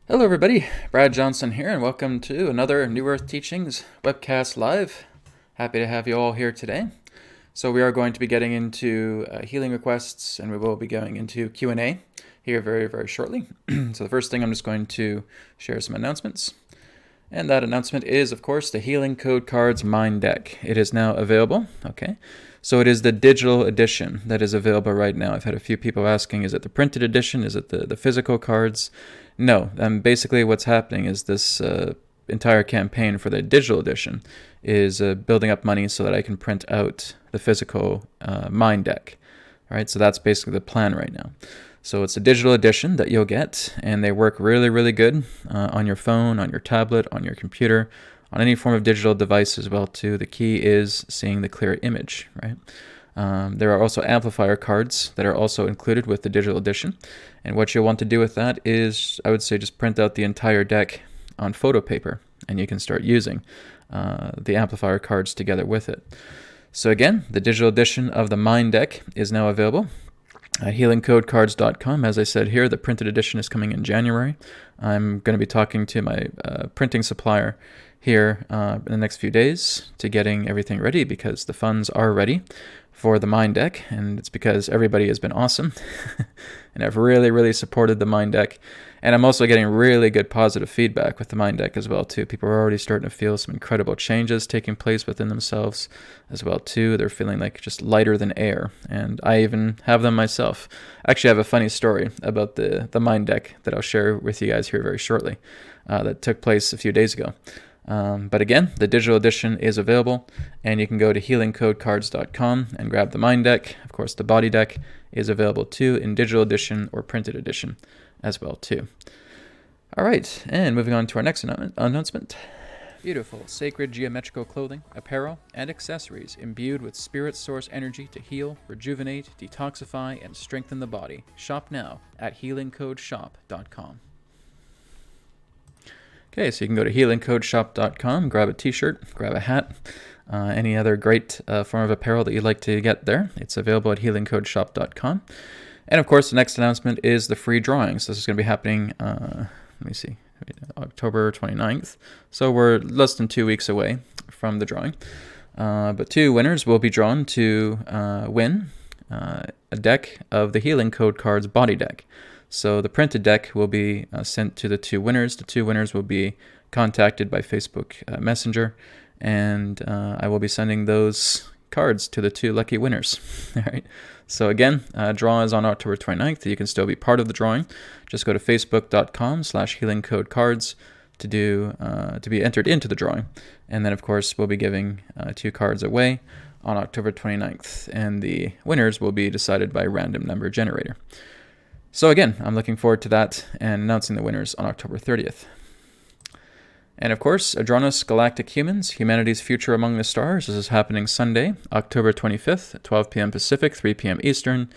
Hello everybody, Brad Johnson here and welcome to another New Earth Teachings webcast live. Happy to have you all here today. So we are going to be getting into healing requests and we will be going into Q&A here very shortly. So the first thing I'm just going to share some announcements. And that announcement is, of course, the Healing Code Cards Mind Deck. It is now available, okay? So it is the digital edition that is available right now. I've had a few people asking, is it the printed edition? Is it the physical cards? No, basically what's happening is this entire campaign for the digital edition is building up money so that I can print out the physical Mind Deck. All right, so that's basically the plan right now. So it's a digital edition that you'll get, and they work really good on your phone, on your tablet, on your computer, on any form of digital device as well too. The key is seeing the clear image, right? There are also amplifier cards that are also included with the digital edition. And what you'll want to do with that is, I would say, just print out the entire deck on photo paper, and you can start using the amplifier cards together with it. So again, the digital edition of the Mind Deck is now available at healingcodecards.com. As I said here, the printed edition is coming in January. I'm going to be talking to my printing supplier here in the next few days to getting everything ready because the funds are ready for the Mind Deck, and it's because everybody has been awesome and I've really supported the Mind Deck. And I'm also getting really good positive feedback with the Mind Deck as well too. People are already starting to feel some incredible changes taking place within themselves as well too. They're feeling like just lighter than air, and I even have them myself. Actually, I have a funny story about the Mind Deck that I'll share with you guys here very shortly that took place a few days ago. But again, the digital edition is available, and you can go to healingcodecards.com and grab the Mind Deck. Of course, the Body Deck is available too in digital edition or printed edition as well too. All right, and moving on to our next announcement. Beautiful, sacred geometrical clothing, apparel, and accessories imbued with spirit source energy to heal, rejuvenate, detoxify, and strengthen the body. Shop now at healingcodeshop.com. Okay, so you can go to healingcodeshop.com, grab a t-shirt, grab a hat, any other great form of apparel that you'd like to get there. It's available at healingcodeshop.com. And of course, the next announcement is the free drawings. This is going to be happening, October 29th. So we're less than 2 weeks away from the drawing. But 2 winners will be drawn to win a deck of the Healing Code Cards Body Deck. So the printed deck will be sent to the 2 winners. The 2 winners will be contacted by Facebook Messenger, and I will be sending those cards to the 2 lucky winners. All right. So again, draw is on October 29th. You can still be part of the drawing. Just go to facebook.com/healingcodecards to be entered into the drawing. And then, of course, we'll be giving 2 cards away on October 29th, and the winners will be decided by random number generator. So again, I'm looking forward to that and announcing the winners on October 30th. And of course, Adronis Galactic Humans, Humanity's Future Among the Stars. This is happening Sunday, October 25th at 12 p.m. Pacific, 3 p.m. Eastern.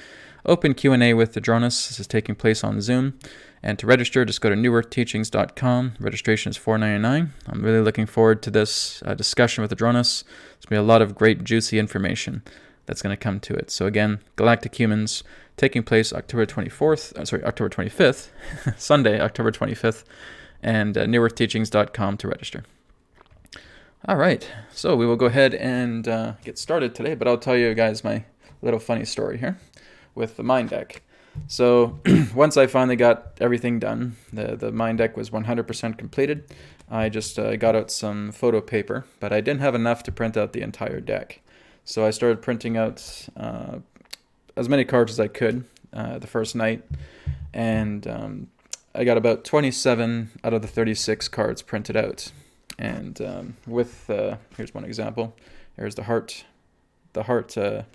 Open Q&A with Adronis. This is taking place on Zoom. And to register, just go to newearthteachings.com. Registration is $4.99. I'm really looking forward to this discussion with Adronis. There's going to be a lot of great, juicy information that's going to come to it. So again, Galactic Humans, taking place October 25th, Sunday, October 25th, and newearthteachings.com to register. All right, so we will go ahead and get started today, but I'll tell you guys my little funny story here with the Mind Deck. So once I finally got everything done, the Mind Deck was 100% completed. I just got out some photo paper, but I didn't have enough to print out the entire deck. So I started printing out as many cards as I could the first night, and I got about 27 out of the 36 cards printed out. And here's one example. Here's the heart chakra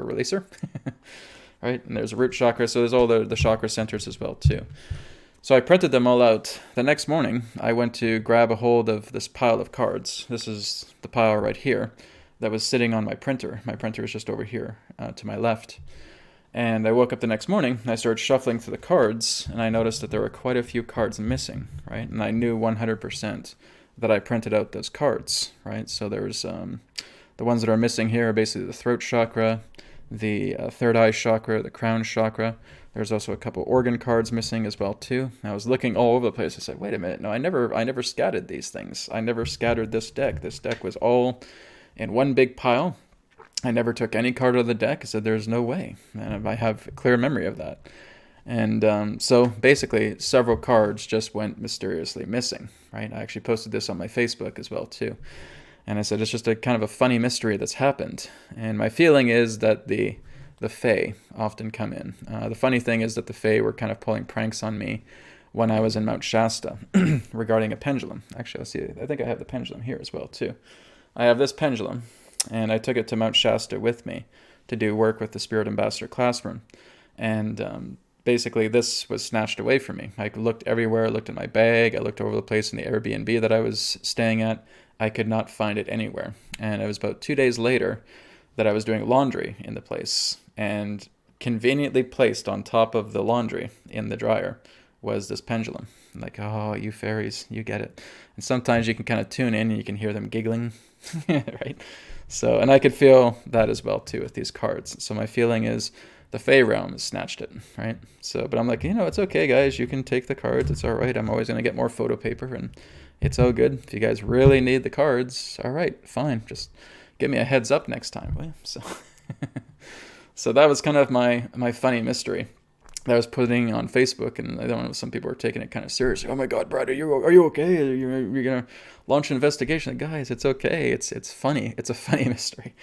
releaser, right? And there's a root chakra, so there's all the chakra centers as well too. So I printed them all out. The next morning, I went to grab a hold of this pile of cards. This is the pile right here that was sitting on my printer. My printer is just over here to my left. And I woke up the next morning and I started shuffling through the cards, and I noticed that there were quite a few cards missing, right? And I knew 100% that I printed out those cards, right? So there's the ones that are missing here are basically the throat chakra, the third eye chakra, the crown chakra. There's also a couple organ cards missing as well too. I was looking all over the place. I said, wait a minute, no, I never scattered these things. I never scattered this deck. This deck was all in one big pile. I never took any card out of the deck. I said, there's no way. And I have a clear memory of that. And so basically, several cards just went mysteriously missing, right? I actually posted this on my Facebook as well too. And I said, it's just a kind of a funny mystery that's happened. And my feeling is that the Fae often come in. The funny thing is that the Fae were kind of pulling pranks on me when I was in Mount Shasta regarding a pendulum. Actually, let's see. I think I have the pendulum here as well too. I have this pendulum, and I took it to Mount Shasta with me to do work with the Spirit Ambassador classroom. And basically, this was snatched away from me. I looked everywhere. I looked in my bag. I looked over the place in the Airbnb that I was staying at. I could not find it anywhere. And it was about 2 days later that I was doing laundry in the place. And conveniently placed on top of the laundry in the dryer was this pendulum. I'm like, oh, you fairies, you get it. And sometimes you can kind of tune in and you can hear them giggling, right? So, and I could feel that as well too with these cards. So my feeling is the Fey realm has snatched it, right? So, but I'm like, it's okay, guys. You can take the cards. It's all right. I'm always going to get more photo paper, and it's all good. If you guys really need the cards, all right, fine. Just give me a heads up next time, will you? So, so that was kind of my funny mystery that I was putting on Facebook, and I don't know, some people were taking it kind of seriously. Oh my God, Brad, are you okay? You're gonna launch an investigation? Guys, it's okay. It's funny. It's a funny mystery.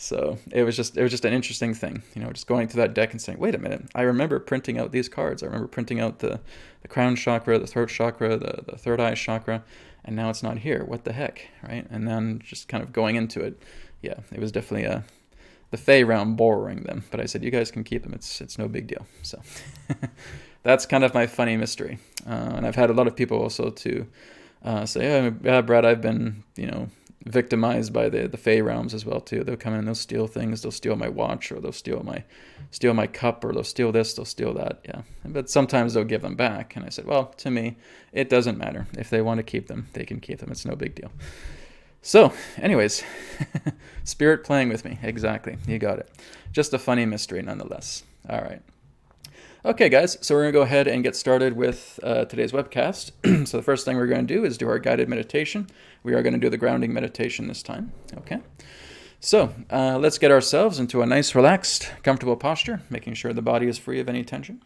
So it was just an interesting thing, just going through that deck and saying, wait a minute, I remember printing out these cards. I remember printing out the crown chakra, the throat chakra, the third eye chakra, and now it's not here. What the heck, right? And then just kind of going into it, yeah, it was definitely the Fey realm borrowing them. But I said, you guys can keep them. It's no big deal. So that's kind of my funny mystery. And I've had a lot of people also to say, yeah, Brad, I've been, victimized by the Fey realms as well too. They'll come in and they'll steal things. They'll steal my watch, or they'll steal my cup, or they'll steal this, they'll steal that. Yeah, but sometimes they'll give them back. And I said, well, to me, it doesn't matter. If they want to keep them, they can keep them. It's no big deal. So, anyways, spirit playing with me. Exactly, you got it. Just a funny mystery nonetheless. All right. Okay, guys, so we're going to go ahead and get started with today's webcast. So the first thing we're going to do is do our guided meditation. We are going to do the grounding meditation this time, okay? So let's get ourselves into a nice, relaxed, comfortable posture, making sure the body is free of any tension.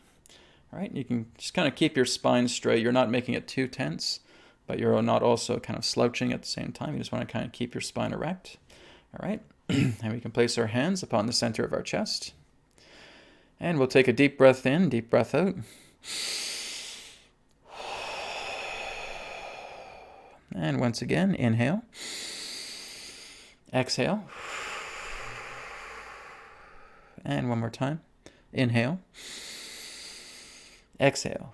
All right, you can just kind of keep your spine straight. You're not making it too tense, but you're not also kind of slouching at the same time. You just want to kind of keep your spine erect. All right, and we can place our hands upon the center of our chest. And we'll take a deep breath in, deep breath out. And once again, inhale. Exhale. And one more time. Inhale. Exhale.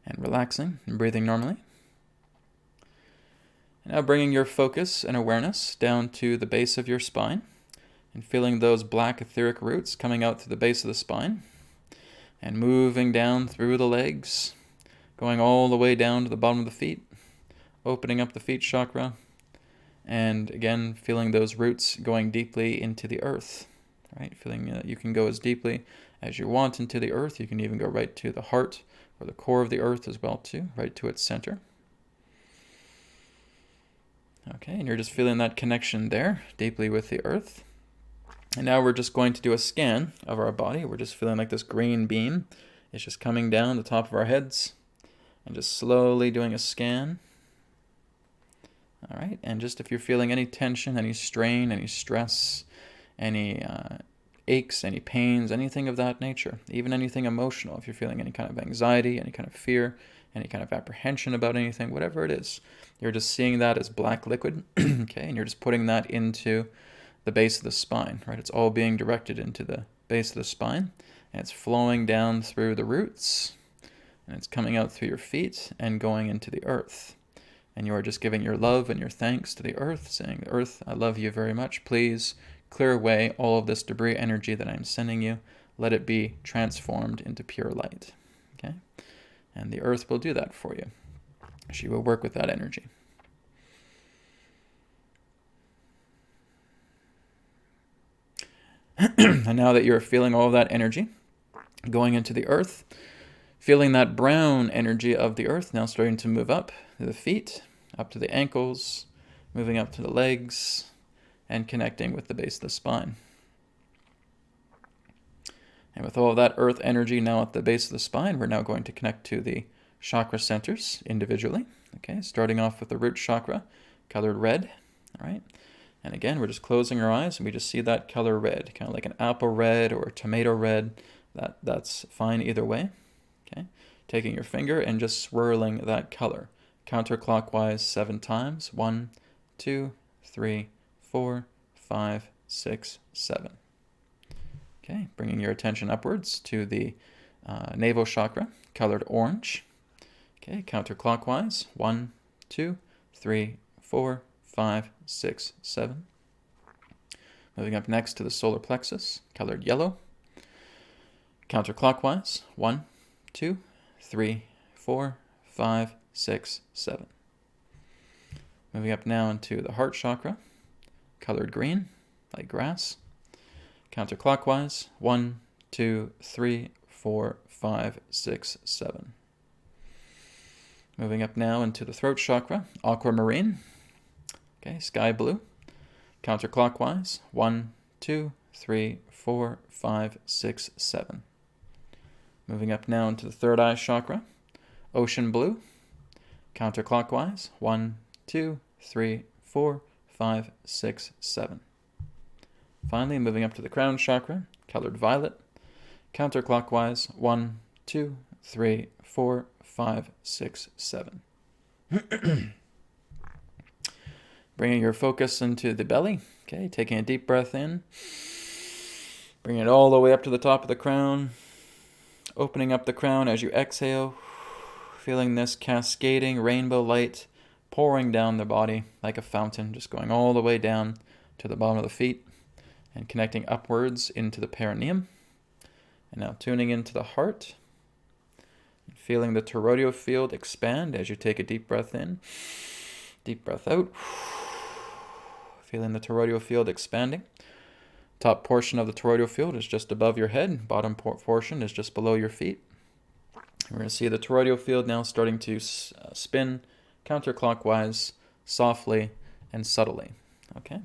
And relaxing and breathing normally. Now bringing your focus and awareness down to the base of your spine and feeling those black etheric roots coming out to the base of the spine and moving down through the legs, going all the way down to the bottom of the feet, opening up the feet chakra, and again feeling those roots going deeply into the earth, right? Feeling that you can go as deeply as you want into the earth. You can even go right to the heart or the core of the earth as well too, right to its center. Okay, and you're just feeling that connection there, deeply with the earth. And now we're just going to do a scan of our body. We're just feeling like this green beam is just coming down the top of our heads and just slowly doing a scan. All right, and just if you're feeling any tension, any strain, any stress, any aches, any pains, anything of that nature, even anything emotional, if you're feeling any kind of anxiety, any kind of fear, any kind of apprehension about anything, whatever it is, you're just seeing that as black liquid, okay, and you're just putting that into the base of the spine, right? It's all being directed into the base of the spine, and it's flowing down through the roots, and it's coming out through your feet and going into the earth. And you are just giving your love and your thanks to the earth, saying, Earth, I love you very much. Please clear away all of this debris energy that I'm sending you. Let it be transformed into pure light, okay? And the earth will do that for you. She will work with that energy. And now that you're feeling all of that energy going into the earth, feeling that brown energy of the earth now starting to move up to the feet, up to the ankles, moving up to the legs, and connecting with the base of the spine. And with all of that earth energy now at the base of the spine, we're now going to connect to the chakra centers individually. Okay, starting off with the root chakra, colored red. All right. And again, we're just closing our eyes and we just see that color red, kind of like an apple red or a tomato red. That's fine either way. Okay. Taking your finger and just swirling that color counterclockwise 7 times. 1, 2, 3, 4, 5, 6, 7. Okay, bringing your attention upwards to the navel chakra, colored orange. Okay, counterclockwise. 1, 2, 3, 4, 5, 6, 7. Moving up next to the solar plexus, colored yellow. Counterclockwise. 1, 2, 3, 4, 5, 6, 7. Moving up now into the heart chakra, colored green, like grass. Counterclockwise. 1, 2, 3, 4, 5, 6, 7. Moving up now into the throat chakra, aquamarine. Okay, sky blue. Counterclockwise. 1, 2, 3, 4, 5, 6, 7. Moving up now into the third eye chakra, ocean blue. Counterclockwise. 1, 2, 3, 4, 5, 6, 7. Finally, moving up to the crown chakra, colored violet. Counterclockwise. 1, 2, 3, 4, 5, 6, 7. Bringing your focus into the belly. Okay, taking a deep breath in. Bringing it all the way up to the top of the crown. Opening up the crown as you exhale. Feeling this cascading rainbow light pouring down the body like a fountain, just going all the way down to the bottom of the feet and connecting upwards into the perineum. And now tuning into the heart. Feeling the toroidal field expand as you take a deep breath in. Deep breath out. Feeling the toroidal field expanding. Top portion of the toroidal field is just above your head. Bottom portion is just below your feet. We're going to see the toroidal field now starting to spin counterclockwise, softly and subtly. Okay.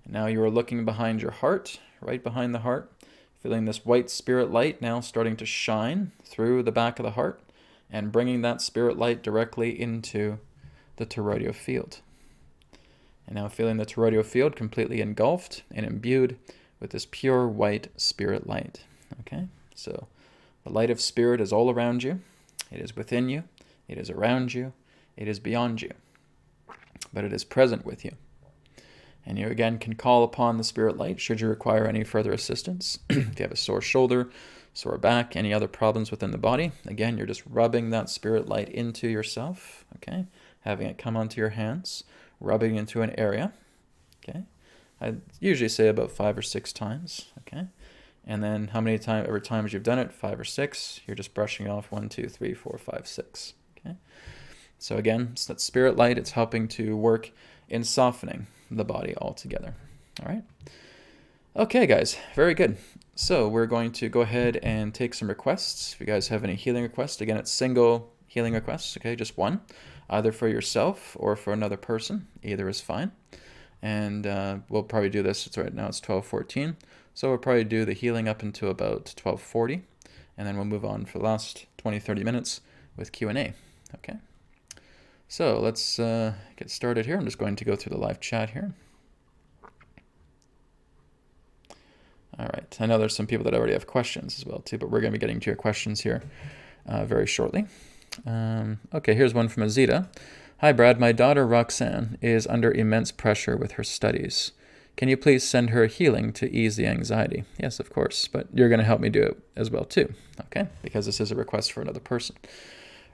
And now you are looking behind your heart, right behind the heart, feeling this white spirit light now starting to shine through the back of the heart and bringing that spirit light directly into the toroidal field. And now feeling the toroidal field completely engulfed and imbued with this pure white spirit light. Okay, so the light of spirit is all around you. It is within you. It is around you. It is beyond you. But it is present with you. And you again can call upon the spirit light should you require any further assistance. If you have a sore shoulder, sore back, any other problems within the body, again, you're just rubbing that spirit light into yourself. Okay, having it come onto your hands, rubbing into an area. Okay, I usually say about 5 or 6 times. Okay, and then how many times, every time you've done it, 5 or 6, you're just brushing off 1, 2, 3, 4, 5, 6. Okay, so again, it's that spirit light. It's helping to work in softening the body altogether. All right. Okay, guys, very good. So we're going to go ahead and take some requests. If you guys have any healing requests, again, it's single healing requests. Okay, just one, either for yourself or for another person. Either is fine. And we'll probably do this. It's right now it's 12:14, so we'll probably do the healing up until about 12:40, and then we'll move on for the last 20-30 minutes with Q&A. Okay. So let's get started here. I'm just going to go through the live chat here. All right. I know there's some people that already have questions as well too, but we're going to be getting to your questions here very shortly. Okay, here's one from Azita. Hi, Brad. My daughter Roxanne is under immense pressure with her studies. Can you please send her healing to ease the anxiety? Yes, of course, but you're going to help me do it as well too, okay? Because this is a request for another person.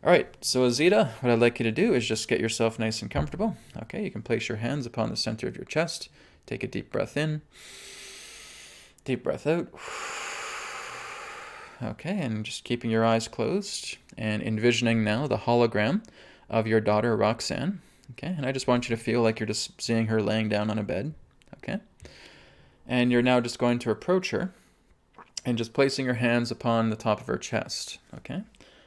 All right, so Azita, what I'd like you to do is just get yourself nice and comfortable. Okay, you can place your hands upon the center of your chest. Take a deep breath in. Deep breath out. Okay, and just keeping your eyes closed and envisioning now the hologram of your daughter Roxanne. Okay, and I just want you to feel like you're just seeing her laying down on a bed. Okay, And you're now just going to approach her and just placing your hands upon the top of her chest, okay?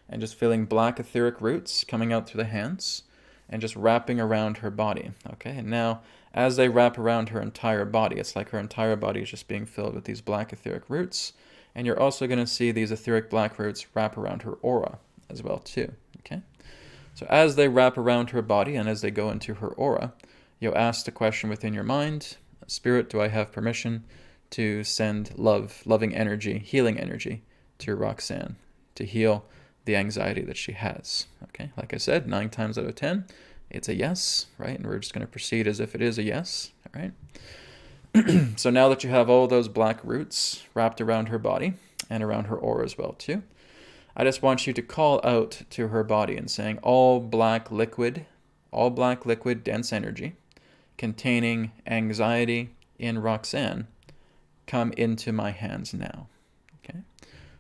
And just feeling black etheric roots coming out through the hands and just wrapping around her body, okay? And now, as they wrap around her entire body, it's like her entire body is just being filled with these black etheric roots. And you're also going to see these etheric black roots wrap around her aura as well, too, okay? So as they wrap around her body and as they go into her aura, you'll ask the question within your mind, Spirit, do I have permission to send loving energy, healing energy to Roxanne to heal the anxiety that she has? Okay, like I said, 9 times out of 10, it's a yes, right? And we're just going to proceed as if it is a yes, all right? So now that you have all those black roots wrapped around her body and around her aura as well too, I just want you to call out to her body and saying, all black liquid, dense energy containing anxiety in Roxanne, come into my hands now. Okay?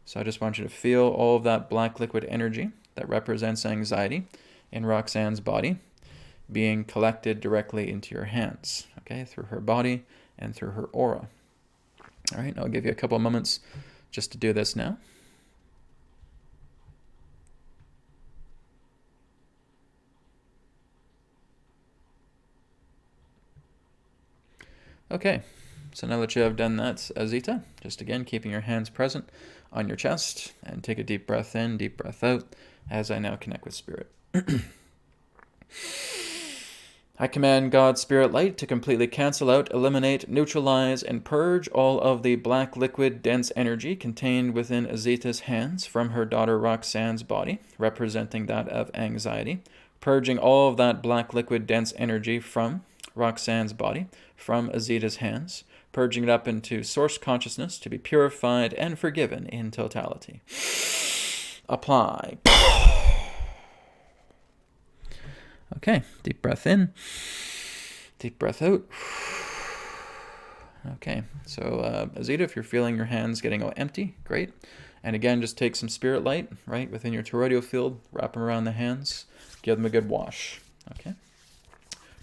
So I just want you to feel all of that black liquid energy that represents anxiety in Roxanne's body being collected directly into your hands, okay, through her body and through her aura. All right, I'll give you a couple of moments just to do this now. Okay, so now that you have done that, Azita, just again keeping your hands present on your chest, and take a deep breath in, deep breath out, as I now connect with Spirit. I command God's Spirit Light to completely cancel out, eliminate, neutralize, and purge all of the black liquid dense energy contained within Azita's hands from her daughter Roxanne's body, representing that of anxiety, purging all of that black liquid dense energy from Roxanne's body, from Azita's hands, purging it up into source consciousness to be purified and forgiven in totality. Apply. Okay, deep breath in, deep breath out. Okay, so Azita, if you're feeling your hands getting all empty, great. And again, just take some spirit light, right, within your toroidal field, wrap them around the hands, give them a good wash, okay?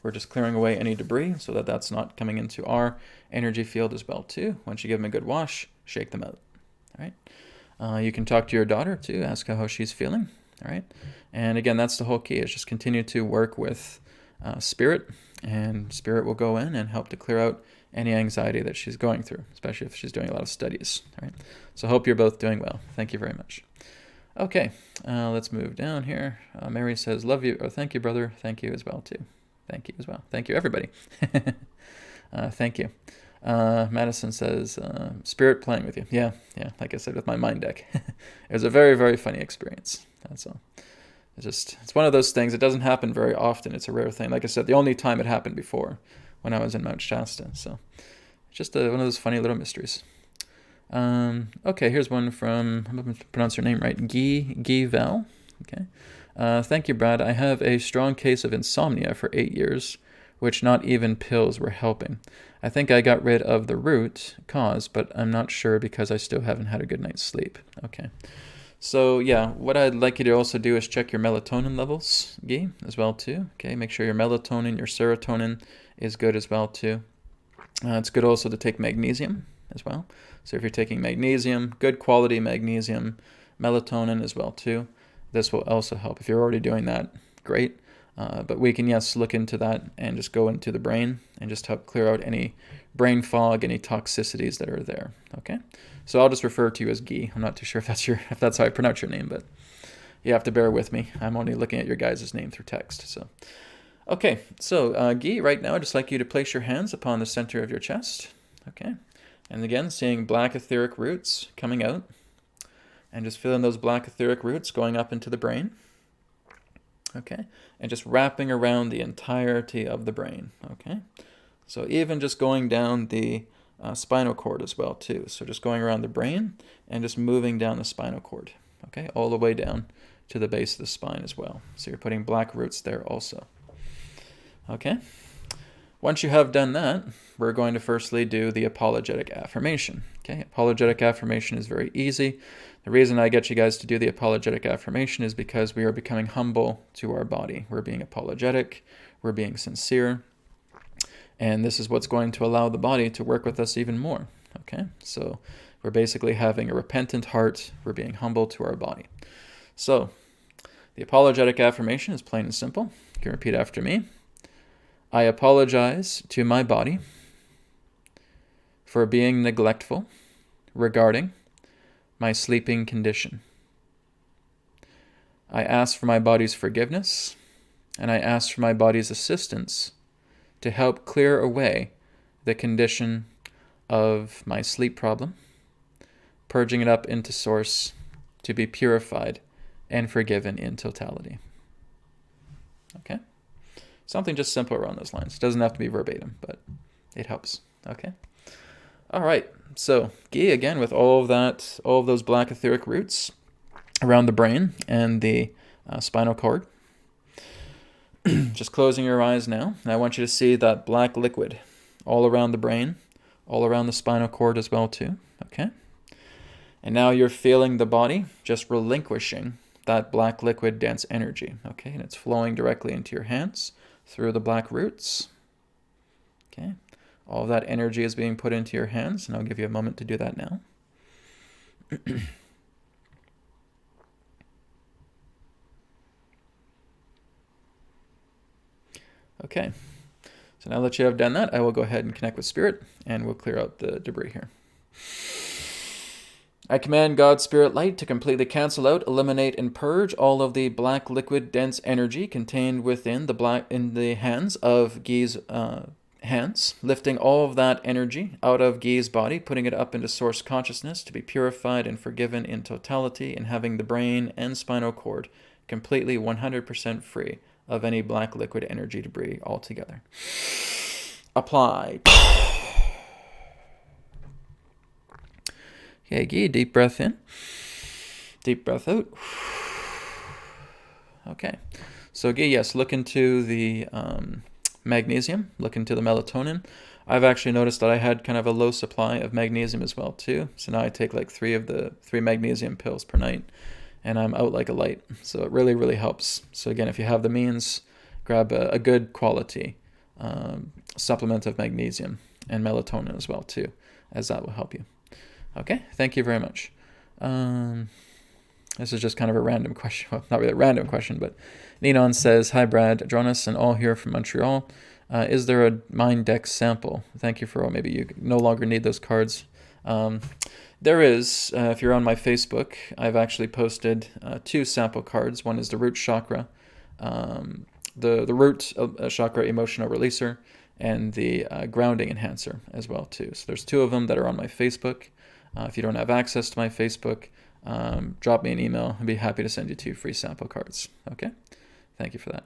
We're just clearing away any debris so that that's not coming into our energy field as well, too. Once you give them a good wash, shake them out, all right? You can talk to your daughter, too, ask her how she's feeling, all right? And again, that's the whole key, is just continue to work with Spirit, and Spirit will go in and help to clear out any anxiety that she's going through, especially if she's doing a lot of studies, all right? So I hope you're both doing well. Thank you very much. Okay, let's move down here. Mary says, love you, or thank you, brother. Thank you as well, too. Thank you as well. Thank you, everybody. Thank you. Madison says, Spirit playing with you. Yeah, like I said, with my mind deck. It was a very, very funny experience. That's all. It's one of those things. It doesn't happen very often. It's a rare thing. Like I said, the only time it happened before, when I was in Mount Shasta. So it's just one of those funny little mysteries. Okay, here's one from, I'm going to pronounce your name right, Guy Val. Okay. Thank you, Brad. I have a strong case of insomnia for 8 years, which not even pills were helping. I think I got rid of the root cause, but I'm not sure because I still haven't had a good night's sleep. Okay. So yeah, what I'd like you to also do is check your melatonin levels, Guy, as well too. Okay, make sure your melatonin, your serotonin is good as well too. It's good also to take magnesium as well. So if you're taking magnesium, good quality magnesium, melatonin as well too, this will also help. If you're already doing that, great. But we can, yes, look into that and just go into the brain and just help clear out any brain fog, any toxicities that are there. Okay, so I'll just refer to you as Guy. I'm not too sure if that's how I pronounce your name, but you have to bear with me. I'm only looking at your guys' name through text. So, okay, so Guy, right now I'd just like you to place your hands upon the center of your chest. Okay, and again, seeing black etheric roots coming out, and just feeling those black etheric roots going up into the brain. Okay, and just wrapping around the entirety of the brain. Okay, so even just going down the spinal cord as well too. So just going around the brain and just moving down the spinal cord. Okay, all the way down to the base of the spine as well. So you're putting black roots there also. Okay, once you have done that, we're going to firstly do the apologetic affirmation. Okay, apologetic affirmation is very easy. The reason I get you guys to do the apologetic affirmation is because we are becoming humble to our body. We're being apologetic. We're being sincere. And this is what's going to allow the body to work with us even more. Okay, so we're basically having a repentant heart. We're being humble to our body. So the apologetic affirmation is plain and simple. You can repeat after me. I apologize to my body for being neglectful regarding my sleeping condition. I ask for my body's forgiveness, and I ask for my body's assistance to help clear away the condition of my sleep problem, purging it up into source to be purified and forgiven in totality. Okay? Something just simple around those lines. It doesn't have to be verbatim, but it helps. Okay? All right. So, ghee, again, with all of those black etheric roots around the brain and the spinal cord. Just closing your eyes now, and I want you to see that black liquid all around the brain, all around the spinal cord as well too, okay? And now you're feeling the body just relinquishing that black liquid dense energy, okay? And it's flowing directly into your hands through the black roots, okay? All of that energy is being put into your hands, and I'll give you a moment to do that now. Okay, so now that you have done that, I will go ahead and connect with Spirit, and we'll clear out the debris here. I command God's Spirit light to completely cancel out, eliminate, and purge all of the black liquid dense energy contained within the hands of Gee's hands, lifting all of that energy out of Gee's body, putting it up into source consciousness to be purified and forgiven in totality, and having the brain and spinal cord completely 100% free of any black liquid energy debris altogether. Apply. Okay, Gee, deep breath in. Deep breath out. Okay. So, Gee, yes, look into the magnesium, look into the melatonin. I've actually noticed that I had kind of a low supply of magnesium as well, too. So now I take like three magnesium pills per night, and I'm out like a light. So it really, really helps. So again, if you have the means, grab a good quality supplement of magnesium and melatonin as well too, as that will help you. Okay, thank you very much. This is just kind of a random question. Well, not really a random question, but Ninon says, hi Brad, Adronis, and all here from Montreal. Is there a Mind Dex sample? Thank you for all. Maybe you no longer need those cards. There is, if you're on my Facebook, I've actually posted 2 sample cards. One is the root chakra, the root chakra emotional releaser, and the grounding enhancer as well too. So there's 2 of them that are on my Facebook. If you don't have access to my Facebook, drop me an email. I'd be happy to send you 2 free sample cards. Okay, thank you for that.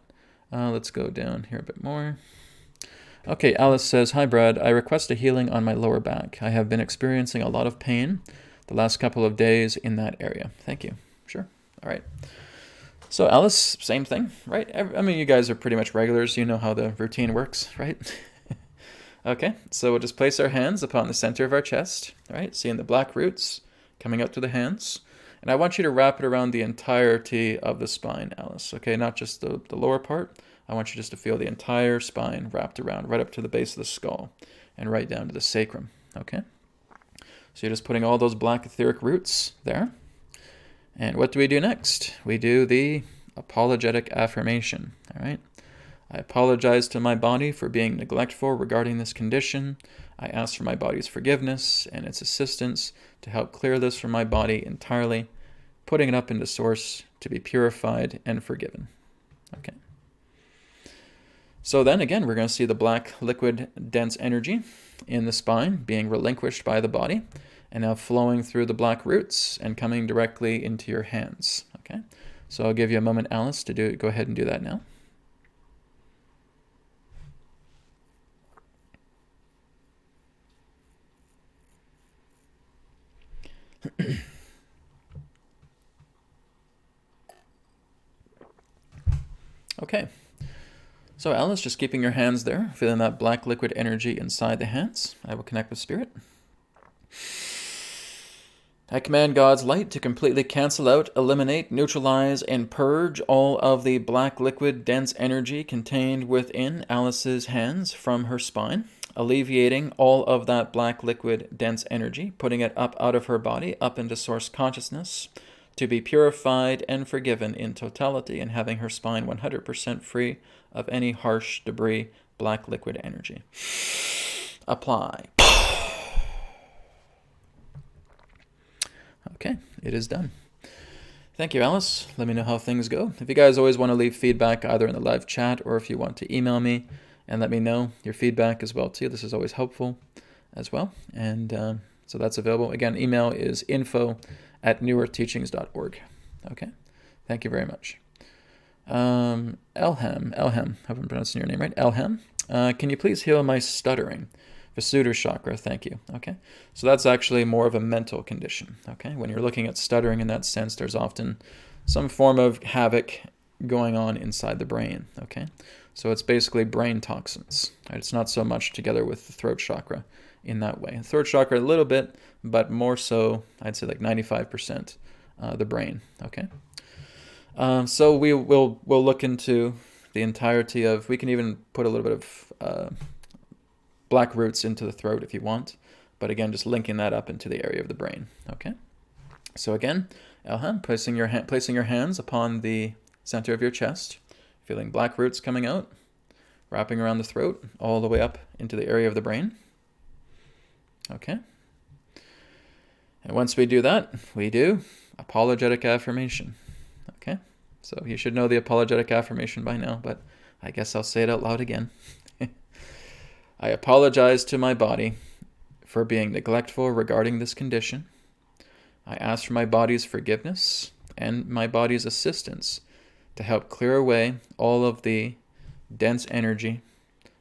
Let's go down here a bit more. Okay, Alice says, hi Brad, I request a healing on my lower back. I have been experiencing a lot of pain the last couple of days in that area. Thank you. Sure. All right. So Alice, same thing, right? I mean, you guys are pretty much regulars. You know how the routine works, right? Okay, so we'll just place our hands upon the center of our chest, right? Seeing the black roots coming out to the hands. And I want you to wrap it around the entirety of the spine, Alice, okay? Not just the lower part. I want you just to feel the entire spine wrapped around, right up to the base of the skull and right down to the sacrum, okay? So you're just putting all those black etheric roots there. And what do we do next? We do the apologetic affirmation, all right? I apologize to my body for being neglectful regarding this condition. I ask for my body's forgiveness and its assistance to help clear this from my body entirely, putting it up into source to be purified and forgiven, okay? So then again, we're going to see the black liquid dense energy in the spine being relinquished by the body and now flowing through the black roots and coming directly into your hands. Okay, so I'll give you a moment, Alice, to go ahead and do that now. Okay. So Alice, just keeping your hands there, feeling that black liquid energy inside the hands. I will connect with Spirit. I command God's light to completely cancel out, eliminate, neutralize, and purge all of the black liquid dense energy contained within Alice's hands from her spine, alleviating all of that black liquid dense energy, putting it up out of her body, up into source consciousness, to be purified and forgiven in totality, and having her spine 100% free of any harsh debris, black liquid energy. Apply. Okay, it is done. Thank you, Alice. Let me know how things go. If you guys always want to leave feedback either in the live chat or if you want to email me and let me know your feedback as well too. This is always helpful as well. And so that's available. Again, email is info@newearthteachings.org. Okay, thank you very much. Elham, hope I'm pronouncing your name right. Elham, can you please heal my stuttering? Visuddhara chakra, thank you. Okay, so that's actually more of a mental condition. Okay, when you're looking at stuttering in that sense, there's often some form of havoc going on inside the brain. Okay, so it's basically brain toxins. Right? It's not so much together with the throat chakra in that way. The throat chakra a little bit, but more so, I'd say like 95% the brain. Okay, so we'll look into the entirety of. We can even put a little bit of black roots into the throat if you want, but again, just linking that up into the area of the brain. Okay, so again, Elham, placing your hands upon the center of your chest, feeling black roots coming out, wrapping around the throat, all the way up into the area of the brain. Okay, and once we do that, we do apologetic affirmation. Okay, so you should know the apologetic affirmation by now, but I guess I'll say it out loud again. I apologize to my body for being neglectful regarding this condition. I ask for my body's forgiveness and my body's assistance to help clear away all of the dense energy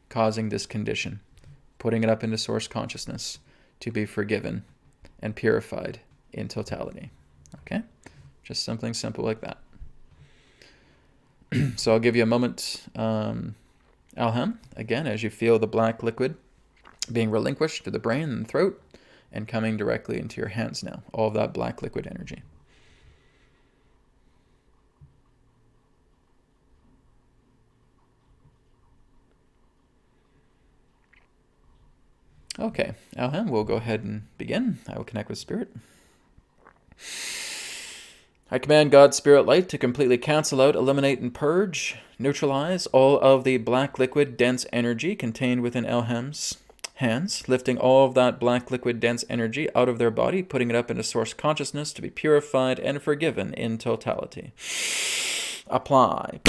causing this condition, putting it up into source consciousness to be forgiven and purified in totality. Okay? Just something simple like that. So I'll give you a moment, Elham, again, as you feel the black liquid being relinquished to the brain and throat and coming directly into your hands now, all of that black liquid energy. Okay, Elham, we'll go ahead and begin. I will connect with Spirit. I command God's Spirit light to completely cancel out, eliminate, and purge, neutralize all of the black liquid dense energy contained within Elham's hands, lifting all of that black liquid dense energy out of their body, putting it up into source consciousness to be purified and forgiven in totality. Apply.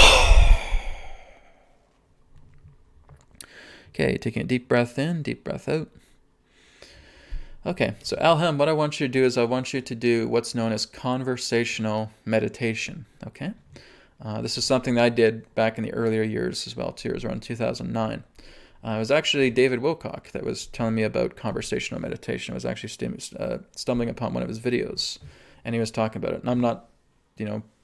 Okay, taking a deep breath in, deep breath out. Okay, so Elham, what I want you to do is I want you to do what's known as conversational meditation, okay? This is something that I did back in the earlier years as well, too. It was around 2009. It was actually David Wilcock that was telling me about conversational meditation. I was actually stumbling upon one of his videos, and he was talking about it. And I'm not,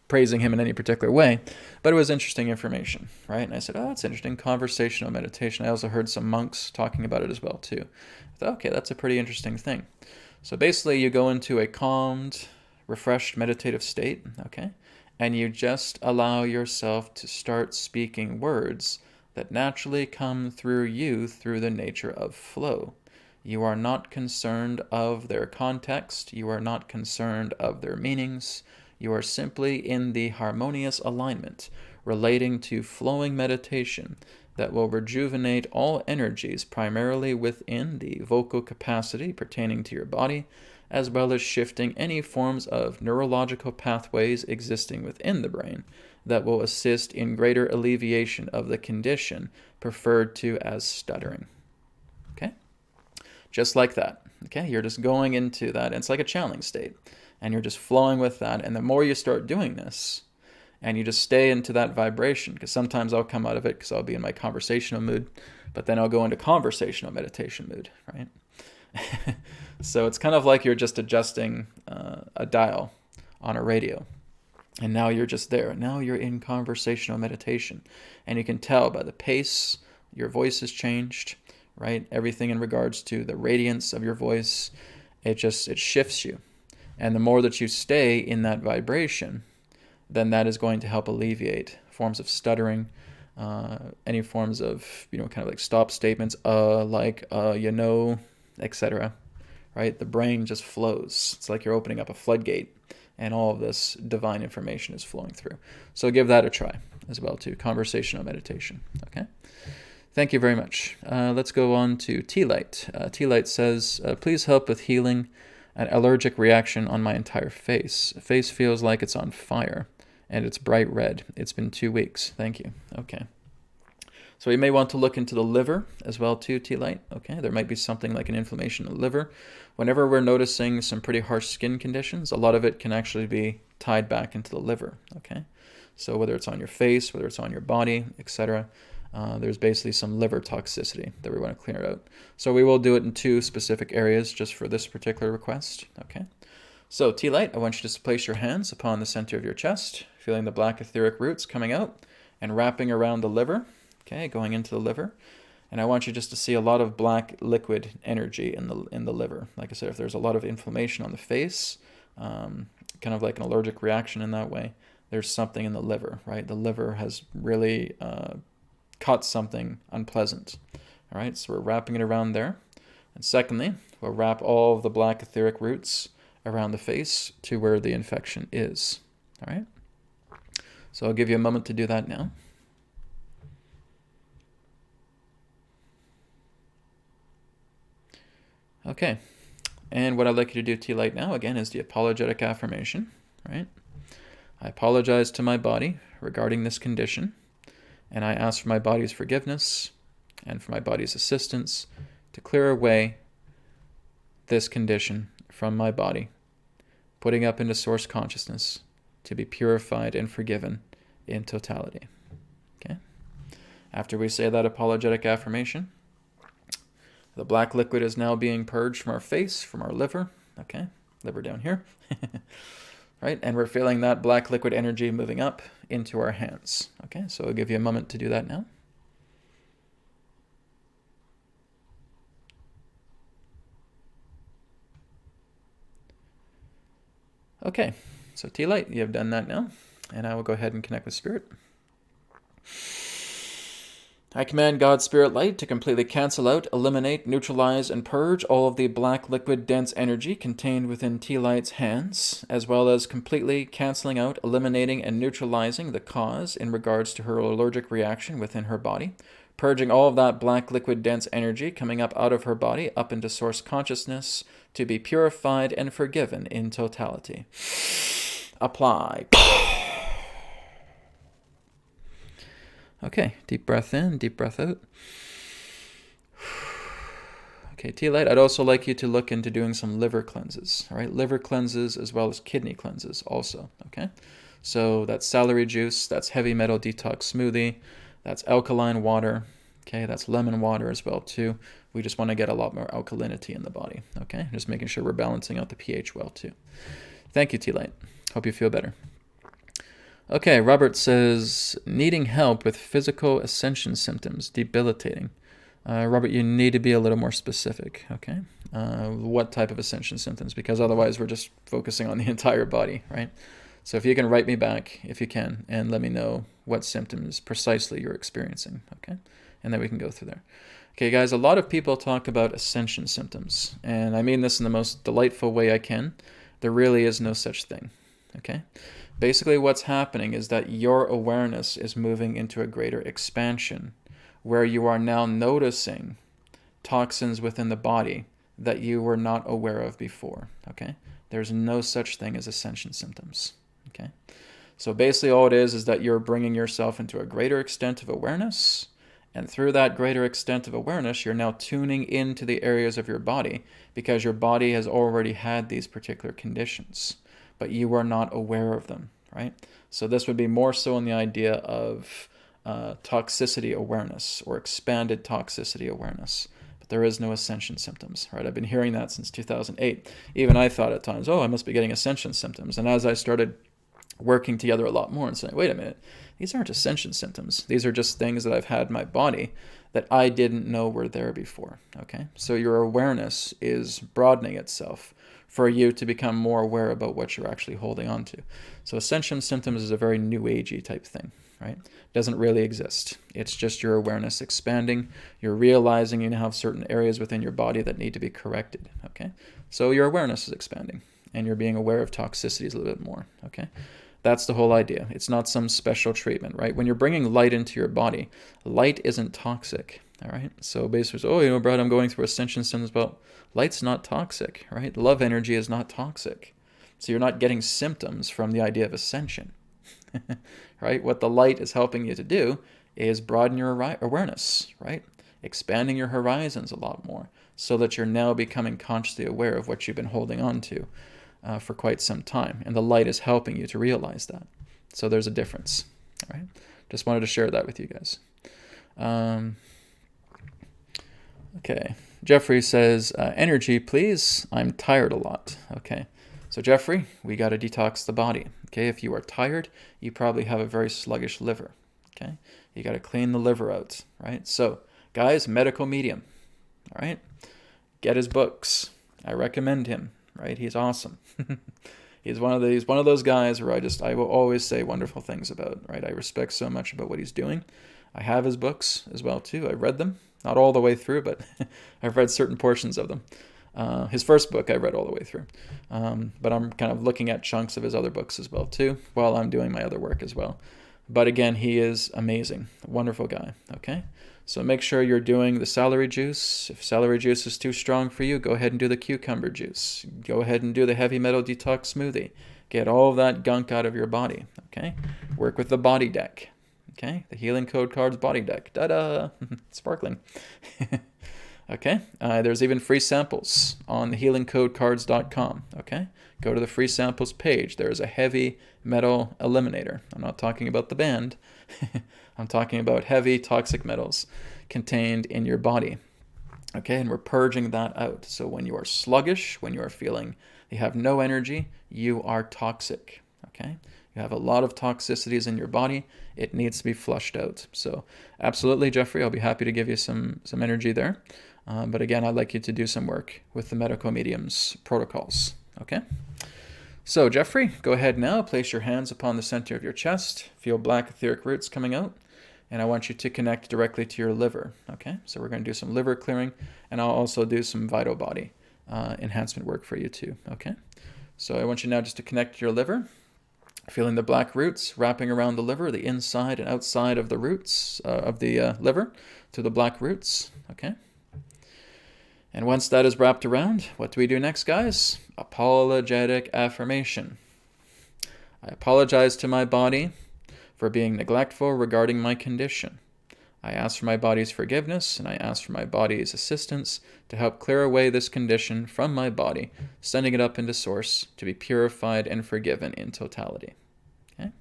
praising him in any particular way, but it was interesting information, right? And I said, oh, that's interesting, conversational meditation. I also heard some monks talking about it as well, too. I thought, okay, that's a pretty interesting thing. So basically, you go into a calmed, refreshed meditative state, okay? And you just allow yourself to start speaking words that naturally come through you through the nature of flow. You are not concerned of their context. You are not concerned of their meanings. You are simply in the harmonious alignment relating to flowing meditation that will rejuvenate all energies primarily within the vocal capacity pertaining to your body, as well as shifting any forms of neurological pathways existing within the brain that will assist in greater alleviation of the condition referred to as stuttering. Okay? Just like that. Okay? You're just going into that. It's like a channeling state. And you're just flowing with that. And the more you start doing this, and you just stay into that vibration, because sometimes I'll come out of it because I'll be in my conversational mood, but then I'll go into conversational meditation mood, right? So it's kind of like you're just adjusting a dial on a radio. And now you're just there. Now you're in conversational meditation. And you can tell by the pace, your voice has changed, right? Everything in regards to the radiance of your voice, it shifts you. And the more that you stay in that vibration, then that is going to help alleviate forms of stuttering, any forms of, kind of like stop statements, etc. Right? The brain just flows. It's like you're opening up a floodgate, and all of this divine information is flowing through. So give that a try as well too. Conversational meditation. Okay. Thank you very much. Let's go on to T-Light. T-Light says, please help with healing an allergic reaction on my entire face. Face feels like it's on fire, and it's bright red. It's been 2 weeks. Thank you. Okay. So you may want to look into the liver as well too, T-Light. Okay, there might be something like an inflammation in the liver. Whenever we're noticing some pretty harsh skin conditions, a lot of it can actually be tied back into the liver. Okay, so whether it's on your face, whether it's on your body, etc., there's basically some liver toxicity that we want to clear out. So we will do it in 2 specific areas just for this particular request. Okay. So T-Light, I want you to just place your hands upon the center of your chest, feeling the black etheric roots coming out and wrapping around the liver. Okay, going into the liver. And I want you just to see a lot of black liquid energy in the liver. Like I said, if there's a lot of inflammation on the face, kind of like an allergic reaction in that way, there's something in the liver, right? The liver has really caught something unpleasant. All right, so we're wrapping it around there. And secondly, we'll wrap all of the black etheric roots around the face to where the infection is. All right, so I'll give you a moment to do that now. Okay, and what I'd like you to do, T-Light, now, again, is the apologetic affirmation, right? I apologize to my body regarding this condition, and I ask for my body's forgiveness and for my body's assistance to clear away this condition from my body, putting up into source consciousness to be purified and forgiven in totality. Okay? After we say that apologetic affirmation, the black liquid is now being purged from our face, from our liver. Okay, liver down here. Right, and we're feeling that black liquid energy moving up into our hands. Okay, so I'll give you a moment to do that now. Okay, so T-Light, you have done that now, and I will go ahead and connect with Spirit. I command God's Spirit Light to completely cancel out, eliminate, neutralize, and purge all of the black liquid dense energy contained within T-Light's hands, as well as completely canceling out, eliminating, and neutralizing the cause in regards to her allergic reaction within her body, purging all of that black liquid dense energy coming up out of her body up into source consciousness to be purified and forgiven in totality. Apply. Okay, deep breath in, deep breath out. Okay, T-Light, I'd also like you to look into doing some liver cleanses, all right? Liver cleanses as well as kidney cleanses also, okay? So that's celery juice, that's heavy metal detox smoothie, that's alkaline water, okay? That's lemon water as well too. We just want to get a lot more alkalinity in the body, okay? Just making sure we're balancing out the pH well too. Thank you, T-Light. Hope you feel better. Okay, Robert says, needing help with physical ascension symptoms, debilitating. Robert, you need to be a little more specific, okay? What type of ascension symptoms? Because otherwise we're just focusing on the entire body, right? So if you can write me back, if you can, and let me know what symptoms precisely you're experiencing, okay? And then we can go through there. Okay, guys, a lot of people talk about ascension symptoms, and I mean this in the most delightful way I can. There really is no such thing, okay? Basically, what's happening is that your awareness is moving into a greater expansion where you are now noticing toxins within the body that you were not aware of before, okay? There's no such thing as ascension symptoms, okay? So basically all it is that you're bringing yourself into a greater extent of awareness, and through that greater extent of awareness, you're now tuning into the areas of your body because your body has already had these particular conditions, but you are not aware of them, right? So this would be more so in the idea of toxicity awareness or expanded toxicity awareness. But there is no ascension symptoms, right? I've been hearing that since 2008. Even I thought at times, oh, I must be getting ascension symptoms. And as I started working together a lot more and saying, wait a minute, these aren't ascension symptoms. These are just things that I've had in my body that I didn't know were there before, okay? So your awareness is broadening itself for you to become more aware about what you're actually holding on to. So ascension symptoms is a very new agey type thing, right? Doesn't really exist. It's just your awareness expanding. You're realizing you now have certain areas within your body that need to be corrected, okay? So your awareness is expanding and you're being aware of toxicities a little bit more, okay? That's the whole idea. It's not some special treatment, right? When you're bringing light into your body, light isn't toxic, all right? So basically, oh, Brad, I'm going through ascension symptoms. Well, light's not toxic, right? Love energy is not toxic. So you're not getting symptoms from the idea of ascension, right? What the light is helping you to do is broaden your awareness, right? Expanding your horizons a lot more so that you're now becoming consciously aware of what you've been holding on to for quite some time. And the light is helping you to realize that. So there's a difference, all right? Just wanted to share that with you guys. Okay. Jeffrey says, energy, please. I'm tired a lot. Okay. So Jeffrey, we got to detox the body. Okay. If you are tired, you probably have a very sluggish liver. Okay. You got to clean the liver out, right? So guys, medical medium, all right? Get his books. I recommend him, right? He's awesome. He's one of those guys where I will always say wonderful things about, right? I respect so much about what he's doing. I have his books as well too. I read them, not all the way through, but I've read certain portions of them. His first book I read all the way through, but I'm kind of looking at chunks of his other books as well too, while I'm doing my other work as well. But again, he is amazing, a wonderful guy. Okay, so make sure you're doing the celery juice. If celery juice is too strong for you, go ahead and do the cucumber juice. Go ahead and do the heavy metal detox smoothie. Get all of that gunk out of your body. Okay, work with the body deck. Okay, the Healing Code Cards body deck. Ta-da! Sparkling. Okay, there's even free samples on the healingcodecards.com. Okay, go to the free samples page. There's a heavy metal eliminator. I'm not talking about the band. I'm talking about heavy toxic metals contained in your body. Okay, and we're purging that out. So when you are sluggish, when you are feeling you have no energy, you are toxic. Okay, you have a lot of toxicities in your body. It needs to be flushed out. So absolutely, Jeffrey, I'll be happy to give you some energy there. But again, I'd like you to do some work with the medical mediums protocols. Okay? So Jeffrey, go ahead now. Place your hands upon the center of your chest. Feel black etheric roots coming out. And I want you to connect directly to your liver. Okay? So we're going to do some liver clearing. And I'll also do some vital body enhancement work for you too. Okay? So I want you now just to connect to your liver. Feeling the black roots wrapping around the liver, the inside and outside of the roots of the liver through the black roots. Okay? And once that is wrapped around, what do we do next, guys? Apologetic affirmation. I apologize to my body for being neglectful regarding my condition. I ask for my body's forgiveness, and I ask for my body's assistance to help clear away this condition from my body, sending it up into source to be purified and forgiven in totality. Okay?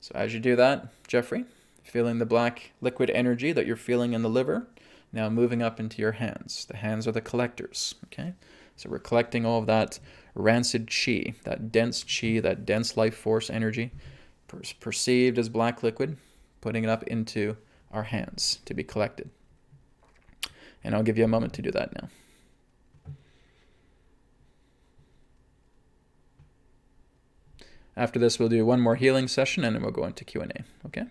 So as you do that, Jeffrey, feeling the black liquid energy that you're feeling in the liver, now moving up into your hands. The hands are the collectors, okay? So we're collecting all of that rancid chi, that dense life force energy, perceived as black liquid, putting it up into our hands to be collected. And I'll give you a moment to do that now. After this, we'll do one more healing session, and then we'll go into Q&A, okay?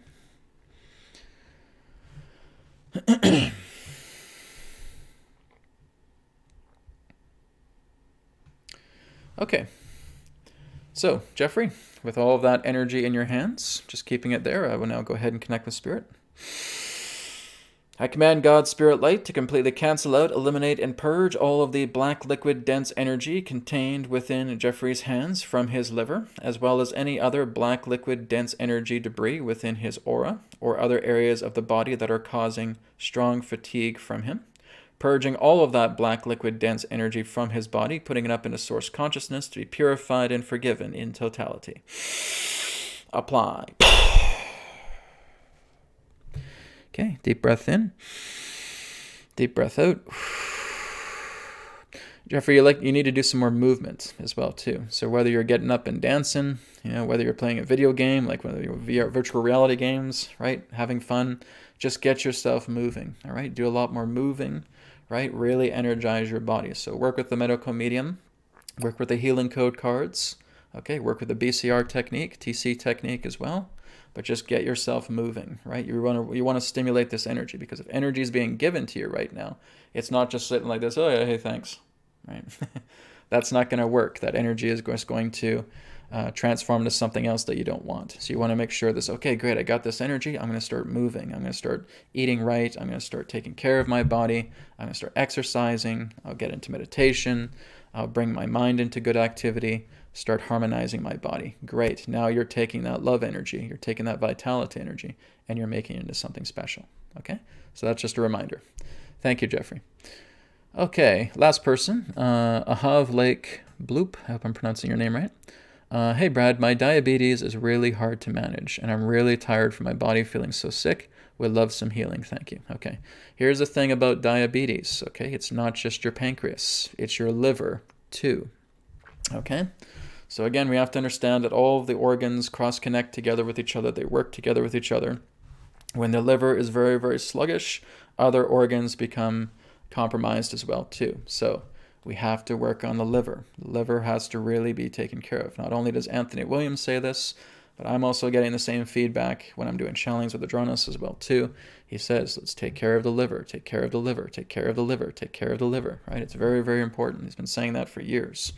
Okay, so Jeffrey, with all of that energy in your hands, just keeping it there, I will now go ahead and connect with Spirit. I command God's Spirit Light to completely cancel out, eliminate, and purge all of the black liquid dense energy contained within Jeffrey's hands from his liver, as well as any other black liquid dense energy debris within his aura or other areas of the body that are causing strong fatigue from him. Purging all of that black liquid dense energy from his body, putting it up into source consciousness to be purified and forgiven in totality. Apply. Okay, deep breath in. Deep breath out. Jeffrey, you need to do some more movement as well too. So whether you're getting up and dancing, whether you're playing a video game, like whether you're VR, virtual reality games, right, having fun, just get yourself moving. All right, do a lot more moving, right? Really energize your body. So work with the medical medium, work with the healing code cards. Okay, work with the BCR technique, TC technique as well. But just get yourself moving, right? You want to stimulate this energy, because if energy is being given to you right now, it's not just sitting like this. Oh yeah, hey, thanks. Right? That's not going to work. That energy is just going to transform into something else that you don't want. So you want to make sure this, okay, great, I got this energy. I'm going to start moving. I'm going to start eating right. I'm going to start taking care of my body. I'm going to start exercising. I'll get into meditation. I'll bring my mind into good activity. Start harmonizing my body. Great. Now you're taking that love energy. You're taking that vitality energy, and you're making it into something special. Okay? So that's just a reminder. Thank you, Jeffrey. Okay, last person, Ahav Lake Bloop. I hope I'm pronouncing your name right. Hey, Brad, my diabetes is really hard to manage, and I'm really tired from my body feeling so sick. Would love some healing. Thank you. Okay, here's the thing about diabetes. Okay, it's not just your pancreas. It's your liver, too. Okay? So again, we have to understand that all of the organs cross-connect together with each other. They work together with each other. When the liver is very, very sluggish, other organs become compromised as well too. So we have to work on the liver. The liver has to really be taken care of. Not only does Anthony Williams say this, but I'm also getting the same feedback when I'm doing channelings with Adronis as well too. He says, let's take care of the liver, take care of the liver, take care of the liver, take care of the liver, right? It's very, very important. He's been saying that for years.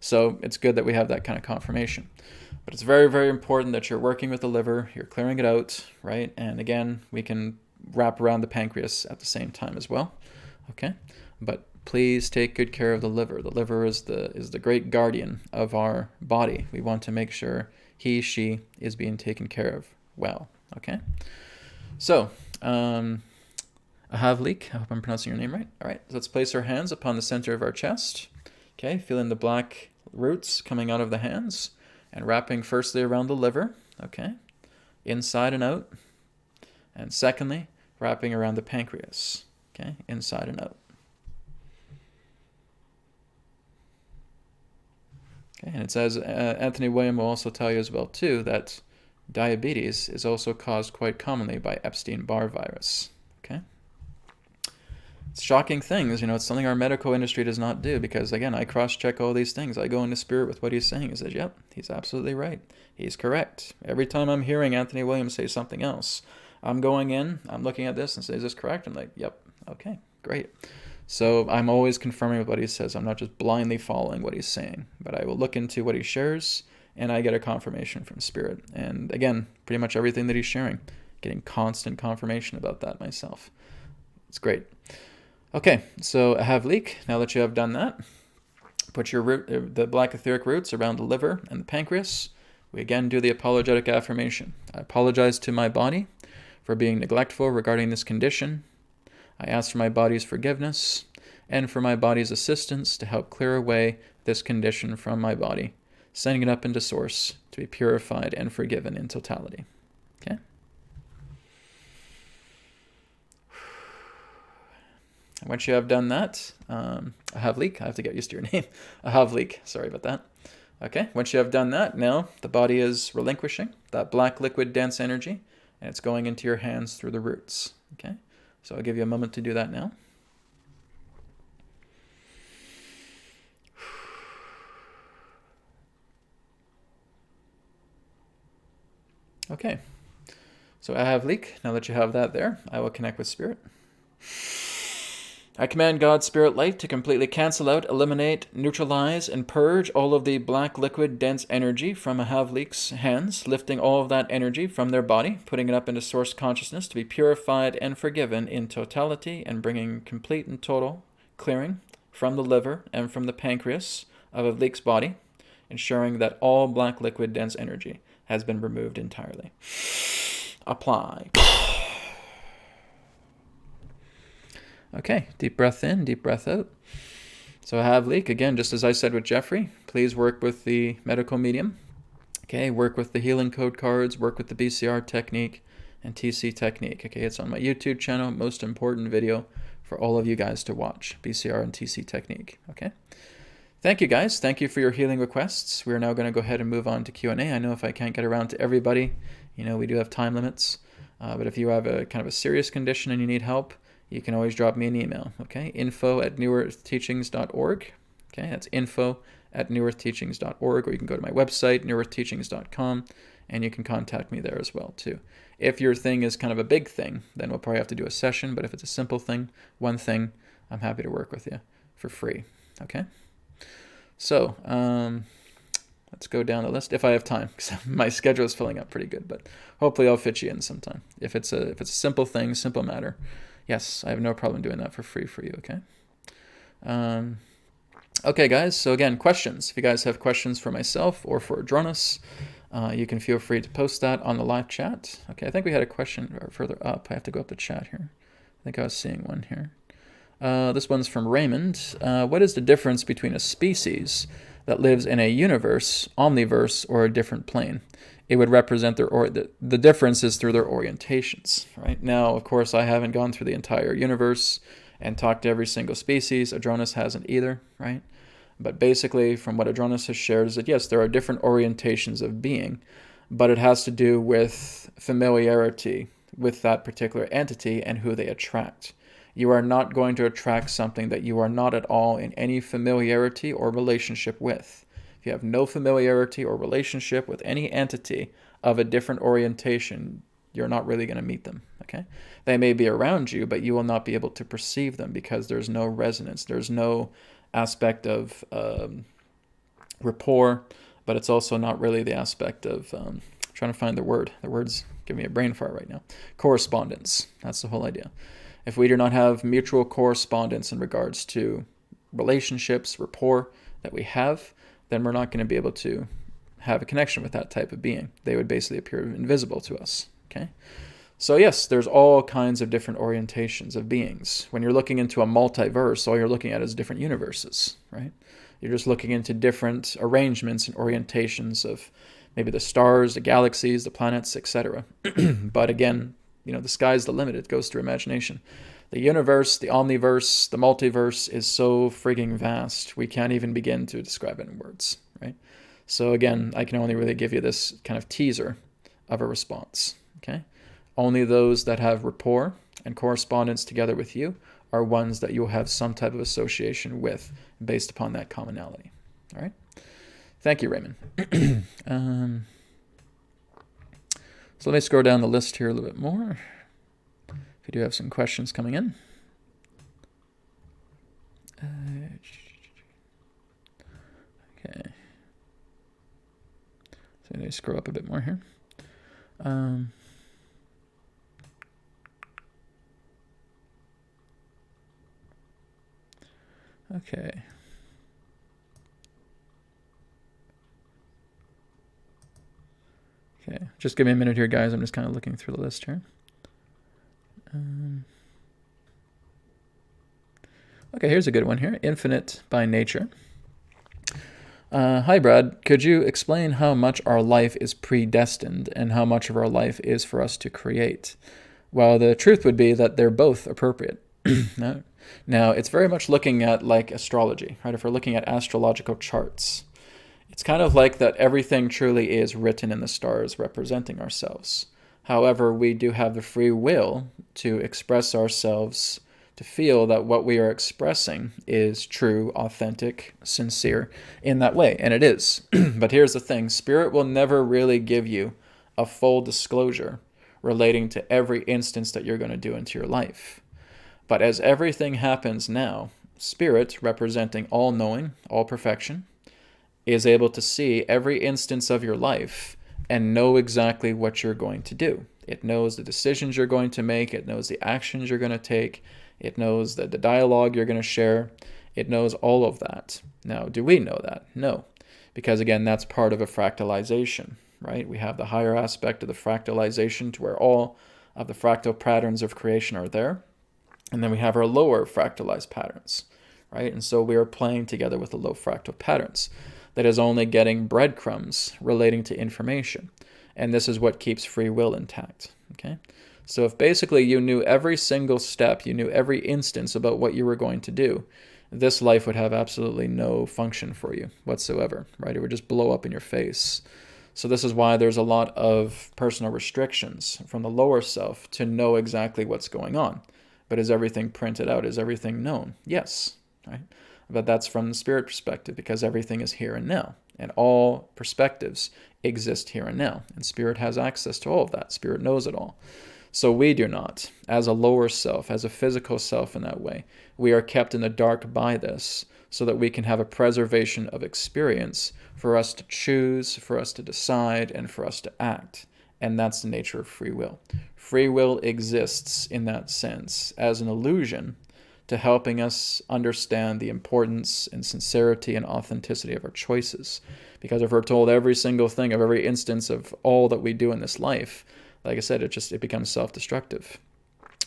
So it's good that we have that kind of confirmation. But it's very, very important that you're working with the liver, you're clearing it out, right? And again, we can wrap around the pancreas at the same time as well. Okay, but please take good care of the liver. The liver is the great guardian of our body. We want to make sure she is being taken care of well. Okay, so Ahavlik, I hope I'm pronouncing your name right. All right, so let's place our hands upon the center of our chest. Okay, feeling the black roots coming out of the hands and wrapping firstly around the liver. Okay, inside and out, and secondly wrapping around the pancreas. Okay, inside and out. Okay, and it says, Anthony William will also tell you as well too, that diabetes is also caused quite commonly by Epstein-Barr virus. Okay, it's shocking things, it's something our medical industry does not do, because again, I cross-check all these things. I go into spirit with what he's saying. He says, yep, he's absolutely right. He's correct. Every time I'm hearing Anthony Williams say something else, I'm going in, I'm looking at this and say, is this correct? I'm like, yep. Okay, great. So I'm always confirming with what he says. I'm not just blindly following what he's saying, but I will look into what he shares, and I get a confirmation from Spirit. And again, pretty much everything that he's sharing, getting constant confirmation about that myself. It's great. Okay, so I have leak. Now that you have done that, put the black etheric roots around the liver and the pancreas. We again do the apologetic affirmation. I apologize to my body for being neglectful regarding this condition. I ask for my body's forgiveness and for my body's assistance to help clear away this condition from my body, sending it up into source to be purified and forgiven in totality. Okay? And once you have done that, Ahavlik, I have to get used to your name. Ahavlik, sorry about that. Okay, once you have done that, now the body is relinquishing that black liquid dense energy, and it's going into your hands through the roots. Okay? So I'll give you a moment to do that now. Okay. So I have leak. Now that you have that there, I will connect with Spirit. I command God's Spirit Light to completely cancel out, eliminate, neutralize, and purge all of the black liquid dense energy from Ahavlik's hands, lifting all of that energy from their body, putting it up into source consciousness to be purified and forgiven in totality, and bringing complete and total clearing from the liver and from the pancreas of Ahavlik's body, ensuring that all black liquid dense energy has been removed entirely. Apply. Okay, deep breath in, deep breath out. So I have leak. Again, just as I said with Jeffrey, please work with the medical medium. Okay, work with the healing code cards, work with the BCR technique and TC technique. Okay, it's on my YouTube channel, most important video for all of you guys to watch, BCR and TC technique, okay? Thank you, guys. Thank you for your healing requests. We're now going to go ahead and move on to Q&A. I know if I can't get around to everybody, we do have time limits. But if you have a kind of a serious condition and you need help, you can always drop me an email, okay? info@newearthteachings.org. Okay, that's info@newearthteachings.org, or you can go to my website, newearthteachings.com, and you can contact me there as well, too. If your thing is kind of a big thing, then we'll probably have to do a session, but if it's a simple thing, one thing, I'm happy to work with you for free, okay? So, let's go down the list if I have time, because my schedule is filling up pretty good, but hopefully I'll fit you in sometime. If it's a simple thing, simple matter, yes, I have no problem doing that for free for you, okay? Okay, guys, so again, questions. If you guys have questions for myself or for Adronis, you can feel free to post that on the live chat. Okay, I think we had a question further up. I have to go up the chat here. I think I was seeing one here. This one's from Raymond. What is the difference between a species that lives in a universe, omniverse, or a different plane? It would represent the difference is through their orientations, right? Now, of course, I haven't gone through the entire universe and talked to every single species. Adronis hasn't either, right? But basically, from what Adronis has shared, is that yes, there are different orientations of being, but it has to do with familiarity with that particular entity and who they attract. You are not going to attract something that you are not at all in any familiarity or relationship with. If you have no familiarity or relationship with any entity of a different orientation, you're not really going to meet them, okay? They may be around you, but you will not be able to perceive them because there's no resonance. There's no aspect of rapport, but it's also not really the aspect of, trying to find the word. The word's giving me a brain fart right now. Correspondence. That's the whole idea. If we do not have mutual correspondence in regards to relationships, rapport that we have, then we're not going to be able to have a connection with that type of being. They would basically appear invisible to us, okay? So yes, there's all kinds of different orientations of beings. When you're looking into a multiverse, all you're looking at is different universes, right? You're just looking into different arrangements and orientations of maybe the stars, the galaxies, the planets, etc. But again, the sky's the limit. It goes through imagination. The universe, the omniverse, the multiverse is so frigging vast, we can't even begin to describe it in words, right? So again, I can only really give you this kind of teaser of a response, okay? Only those that have rapport and correspondence together with you are ones that you'll have some type of association with based upon that commonality, all right? Thank you, Raymond. So let me scroll down the list here a little bit more. If you do have some questions coming in. Okay. So let me scroll up a bit more here. Okay. Okay, just give me a minute here, guys. I'm just kind of looking through the list here. Okay, here's a good one here. Infinite by nature. Hi, Brad. Could you explain how much our life is predestined and how much of our life is for us to create? Well, the truth would be that they're both appropriate. Now, it's very much looking at like astrology, right? If we're looking at astrological charts, it's kind of like that everything truly is written in the stars representing ourselves. However, we do have the free will to express ourselves, to feel that what we are expressing is true, authentic, sincere in that way. And it is. But here's the thing. Spirit will never really give you a full disclosure relating to every instance that you're going to do into your life. But as everything happens now, Spirit, representing all knowing, all perfection, is able to see every instance of your life and know exactly what you're going to do. It knows the decisions you're going to make. It knows the actions you're going to take. It knows the dialogue you're going to share. It knows all of that. Now, do we know that? No. Because again, that's part of a fractalization, right? We have the higher aspect of the fractalization to where all of the fractal patterns of creation are there. And then we have our lower fractalized patterns, right? And so we are playing together with the low fractal patterns. That is only getting breadcrumbs relating to information. And this is what keeps free will intact, okay? So if basically you knew every single step, you knew every instance about what you were going to do, this life would have absolutely no function for you whatsoever, right? It would just blow up in your face. So this is why there's a lot of personal restrictions from the lower self to know exactly what's going on. But is everything printed out? Is everything known? Yes, right? But that's from the spirit perspective, because everything is here and now. And all perspectives exist here and now. And spirit has access to all of that. Spirit knows it all. So we do not. As a lower self, as a physical self in that way, we are kept in the dark by this so that we can have a preservation of experience for us to choose, for us to decide, and for us to act. And that's the nature of free will. Free will exists in that sense as an illusion to helping us understand the importance and sincerity and authenticity of our choices. Because if we're told every single thing of every instance of all that we do in this life, like I said, it becomes self-destructive,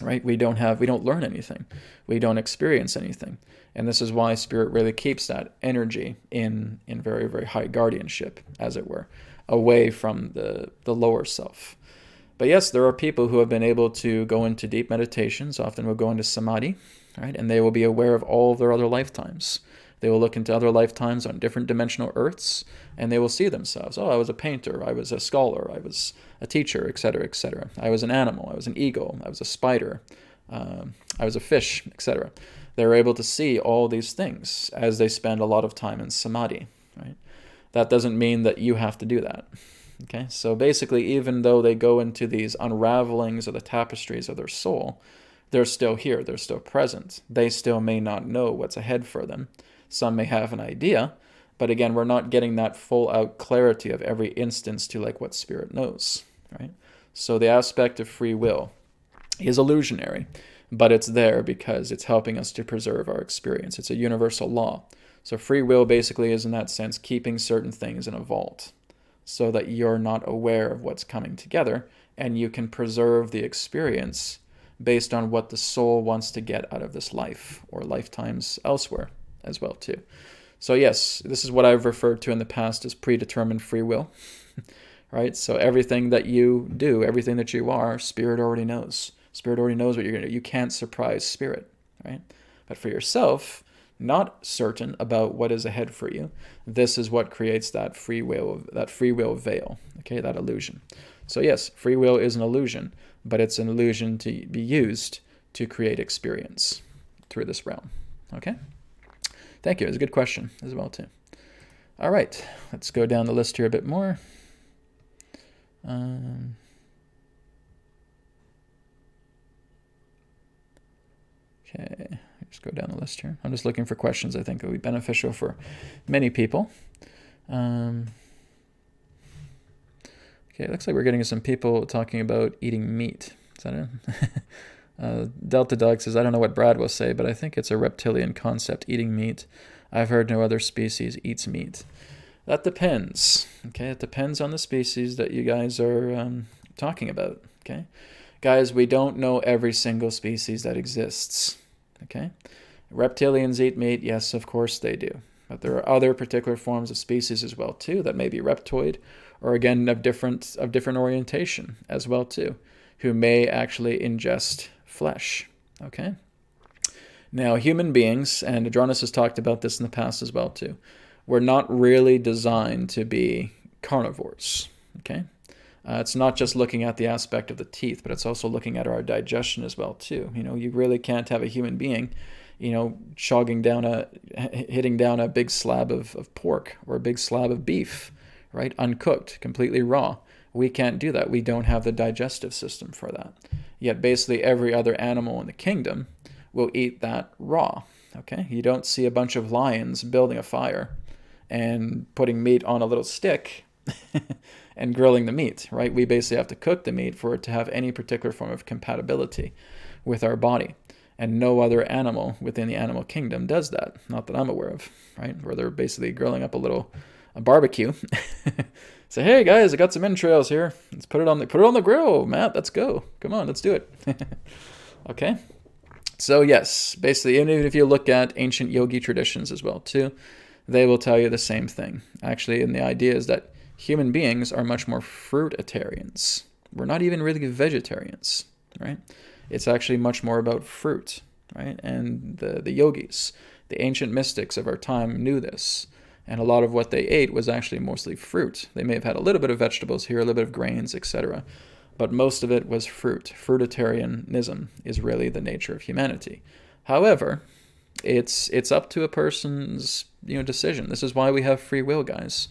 right? We don't learn anything. We don't experience anything. And this is why spirit really keeps that energy in very, very high guardianship, as it were, away from the lower self. But yes, there are people who have been able to go into deep meditations, often will go into samadhi, right? And they will be aware of all of their other lifetimes. They will look into other lifetimes on different dimensional earths, and they will see themselves. Oh, I was a painter, I was a scholar, I was a teacher, etc., etc. I was an animal, I was an eagle, I was a spider, I was a fish, etc. They're able to see all these things as they spend a lot of time in samadhi, right? That doesn't mean that you have to do that. Okay, so basically, even though they go into these unravelings of the tapestries of their soul, they're still here, they're still present. They still may not know what's ahead for them. Some may have an idea, but again, we're not getting that full out clarity of every instance to like what spirit knows, right? So the aspect of free will is illusionary, but it's there because it's helping us to preserve our experience. It's a universal law. So free will basically is, in that sense, keeping certain things in a vault so that you're not aware of what's coming together, and you can preserve the experience based on what the soul wants to get out of this life or lifetimes elsewhere as well too. So yes, this is what I've referred to in the past as predetermined free will, right? So everything that you do, everything that you are, spirit already knows. Spirit already knows what you're going to do. You can't surprise spirit, right? But for yourself, not certain about what is ahead for you, this is what creates that free will veil, okay, that illusion. So yes, free will is an illusion, but it's an illusion to be used to create experience through this realm, okay? Thank you. It's a good question as well, too. All right. Let's go down the list here a bit more. Okay. Just go down the list here. I'm just looking for questions I think will be beneficial for many people. Okay. It looks like we're getting some people talking about eating meat. Is that it? Delta Dog says, I don't know what Brad will say, but I think it's a reptilian concept, eating meat. I've heard no other species eats meat. That depends. Okay, it depends on the species that you guys are talking about. Okay, guys, we don't know every single species that exists. Okay, reptilians eat meat. Yes, of course they do. But there are other particular forms of species as well too that may be reptoid, or again of different orientation as well too, who may actually ingest flesh, okay? Now, human beings, and Adronis has talked about this in the past as well too, we're not really designed to be carnivores, okay? It's not just looking at the aspect of the teeth, but it's also looking at our digestion as well too. You know, you really can't have a human being, you know, hitting down a big slab of pork or a big slab of beef, right? Uncooked, completely raw. We can't do that. We don't have the digestive system for that. Yet basically every other animal in the kingdom will eat that raw, okay? You don't see a bunch of lions building a fire and putting meat on a little stick and grilling the meat, right? We basically have to cook the meat for it to have any particular form of compatibility with our body. And no other animal within the animal kingdom does that, not that I'm aware of, right? Where they're basically grilling up a barbecue. Say, hey guys, I got some entrails here. Let's put it on the grill, Matt. Let's go. Come on, let's do it. Okay. So yes, basically, even if you look at ancient yogi traditions as well too, they will tell you the same thing. Actually, and the idea is that human beings are much more fruitarians. We're not even really vegetarians. right? It's actually much more about fruit, right? And the yogis, the ancient mystics of our time knew this. And a lot of what they ate was actually mostly fruit. They may have had a little bit of vegetables here, a little bit of grains, etc. But most of it was fruit. Fruitarianism is really the nature of humanity. However, it's up to a person's decision. This is why we have free will, guys.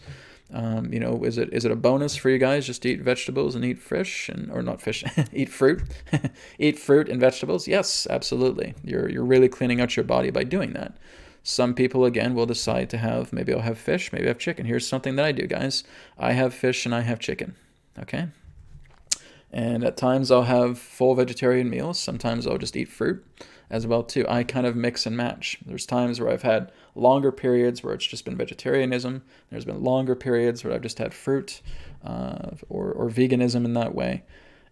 Is it a bonus for you guys just to eat vegetables and eat fish or not fish, eat fruit, eat fruit and vegetables? Yes, absolutely. You're really cleaning out your body by doing that. Some people, again, will decide to have, maybe I'll have fish, maybe I have chicken. Here's something that I do, guys. I have fish and I have chicken, okay? And at times I'll have full vegetarian meals. Sometimes I'll just eat fruit as well, too. I kind of mix and match. There's times where I've had longer periods where it's just been vegetarianism. There's been longer periods where I've just had fruit or veganism in that way.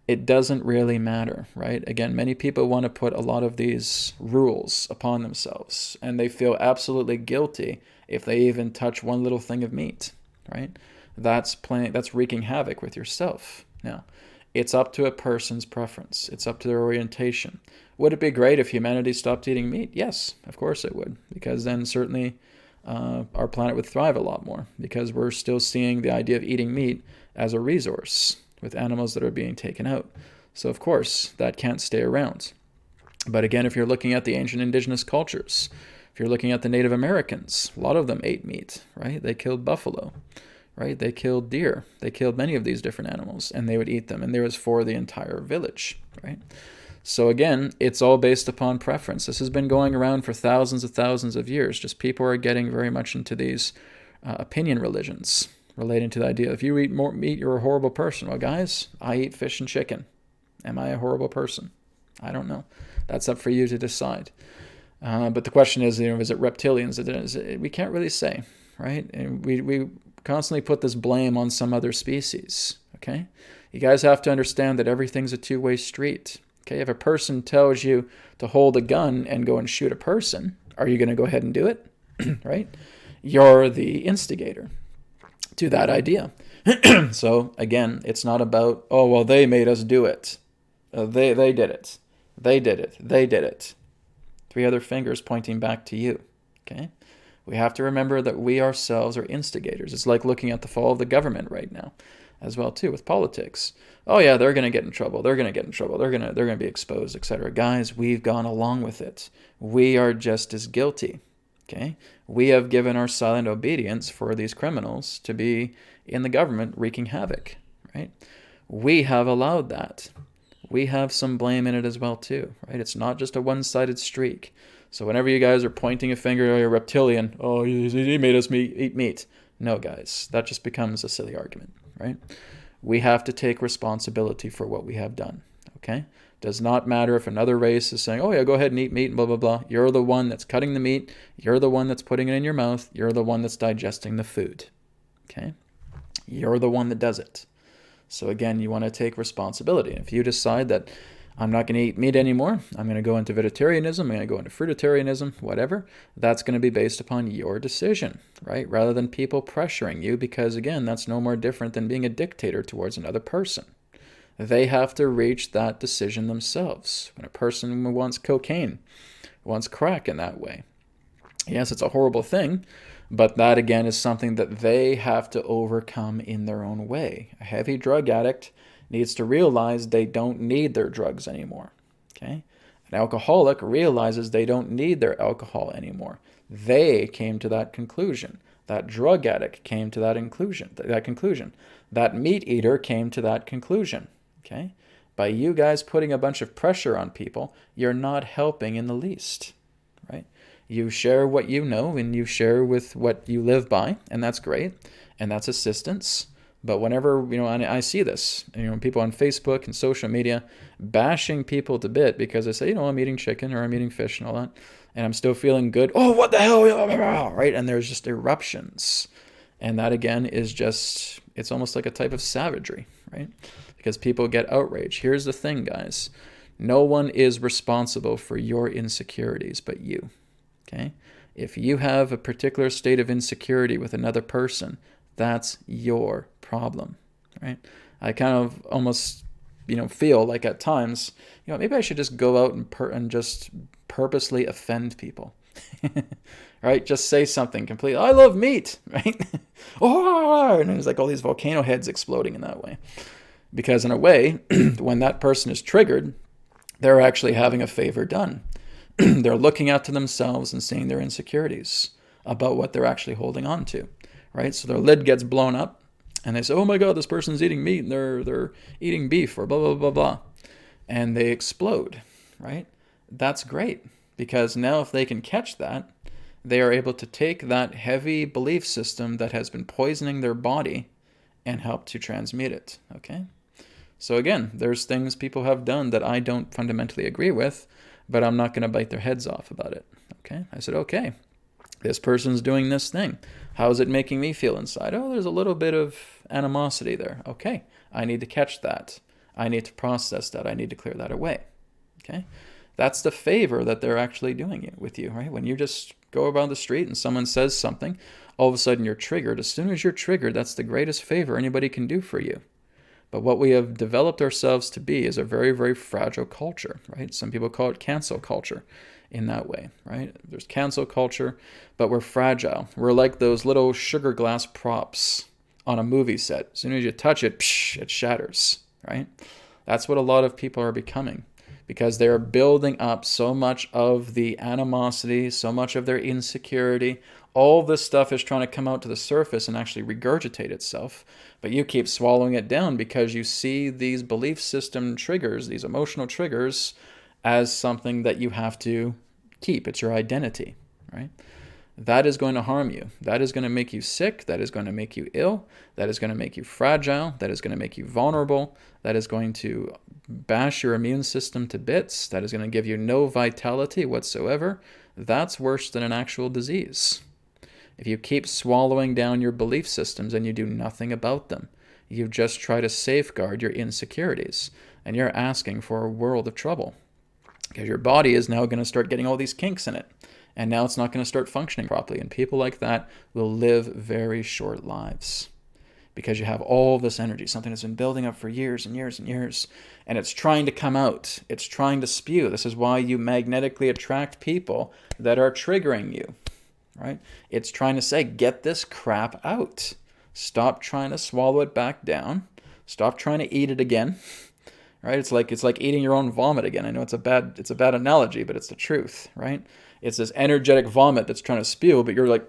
It doesn't really matter, right? Again, many people want to put a lot of these rules upon themselves, and they feel absolutely guilty if they even touch one little thing of meat, right? That's wreaking havoc with yourself. Now, it's up to a person's preference. It's up to their orientation. Would it be great if humanity stopped eating meat? Yes, of course it would, because then certainly our planet would thrive a lot more, because we're still seeing the idea of eating meat as a resource with animals that are being taken out. So of course, that can't stay around. But again, if you're looking at the ancient indigenous cultures, if you're looking at the Native Americans, a lot of them ate meat, right? They killed buffalo, right? They killed deer. They killed many of these different animals, and they would eat them. And there was for the entire village, right? So again, it's all based upon preference. This has been going around for thousands of years. Just people are getting very much into these opinion religions, relating to the idea, if you eat more meat, you're a horrible person. Well, guys, I eat fish and chicken. Am I a horrible person? I don't know. That's up for you to decide. But the question is, is it reptilians? We can't really say, right? And we constantly put this blame on some other species, okay? You guys have to understand that everything's a two-way street, okay? If a person tells you to hold a gun and go and shoot a person, are you going to go ahead and do it, right? You're the instigator to that idea. So again, it's not about, oh, well, they made us do it. They did it. They did it. They did it. 3 other fingers pointing back to you. Okay? We have to remember that we ourselves are instigators. It's like looking at the fall of the government right now as well too with politics. Oh yeah, they're going to get in trouble. They're going to get in trouble. They're going to be exposed, etc. Guys, we've gone along with it. We are just as guilty. Okay? We have given our silent obedience for these criminals to be in the government wreaking havoc, right? We have allowed that. We have some blame in it as well too, right? It's not just a one-sided streak. So whenever you guys are pointing a finger, oh, you're reptilian, oh, he made us eat meat. No, guys, that just becomes a silly argument, right? We have to take responsibility for what we have done, okay? Does not matter if another race is saying, oh yeah, go ahead and eat meat and blah, blah, blah. You're the one that's cutting the meat. You're the one that's putting it in your mouth. You're the one that's digesting the food, okay? You're the one that does it. So again, you want to take responsibility. If you decide that I'm not going to eat meat anymore, I'm going to go into vegetarianism, I'm going to go into fruitarianism, whatever, that's going to be based upon your decision, right? Rather than people pressuring you, because again, that's no more different than being a dictator towards another person. They have to reach that decision themselves. When a person wants cocaine, wants crack in that way, yes, it's a horrible thing, but that again is something that they have to overcome in their own way. A heavy drug addict needs to realize they don't need their drugs anymore. Okay? An alcoholic realizes they don't need their alcohol anymore. They came to that conclusion. That drug addict came to that conclusion. That meat eater came to that conclusion. Okay? By you guys putting a bunch of pressure on people, you're not helping in the least. Right? You share what you know and you share with what you live by, and that's great, and that's assistance. But whenever, and I see this, people on Facebook and social media bashing people to bit because they say, I'm eating chicken or I'm eating fish and all that, and I'm still feeling good. Oh, what the hell? Right? And there's just eruptions. And that, again, is just, it's almost like a type of savagery, right? Because people get outraged. Here's the thing, guys. No one is responsible for your insecurities but you. Okay? If you have a particular state of insecurity with another person, that's your problem, right? I kind of almost feel like at times, maybe I should just go out and just purposely offend people. Right? Just say something completely, I love meat, right? Oh, and there's like all these volcano heads exploding in that way. Because in a way, when that person is triggered, they're actually having a favor done. They're looking out to themselves and seeing their insecurities about what they're actually holding on to, right? So their lid gets blown up and they say, oh my God, this person's eating meat and they're eating beef or blah, blah, blah, blah. And they explode, right? That's great, because now if they can catch that, they are able to take that heavy belief system that has been poisoning their body and help to transmute it, okay? So again, there's things people have done that I don't fundamentally agree with, but I'm not going to bite their heads off about it, okay? I said, okay, this person's doing this thing. How is it making me feel inside? Oh, there's a little bit of animosity there. Okay, I need to catch that. I need to process that. I need to clear that away, okay? That's the favor that they're actually doing with you, right? When you just go around the street and someone says something, all of a sudden you're triggered. As soon as you're triggered, that's the greatest favor anybody can do for you. But what we have developed ourselves to be is a very, very fragile culture, right? Some people call it cancel culture in that way, right? There's cancel culture, but we're fragile. We're like those little sugar glass props on a movie set. As soon as you touch it, it shatters, right? That's what a lot of people are becoming, because they're building up so much of the animosity, so much of their insecurity. All this stuff is trying to come out to the surface and actually regurgitate itself, but you keep swallowing it down because you see these belief system triggers, these emotional triggers, as something that you have to keep. It's your identity, right? That is going to harm you. That is going to make you sick. That is going to make you ill. That is going to make you fragile. That is going to make you vulnerable. That is going to bash your immune system to bits. That is going to give you no vitality whatsoever. That's worse than an actual disease. If you keep swallowing down your belief systems and you do nothing about them, you just try to safeguard your insecurities, and you're asking for a world of trouble, because your body is now going to start getting all these kinks in it. And now it's not going to start functioning properly. And people like that will live very short lives, because you have all this energy, something that's been building up for years and years and years, and it's trying to come out. It's trying to spew. This is why you magnetically attract people that are triggering you, right? It's trying to say, get this crap out. Stop trying to swallow it back down. Stop trying to eat it again, right? It's like eating your own vomit again. I know it's a bad analogy, but it's the truth, right? It's this energetic vomit that's trying to spew, but you're like,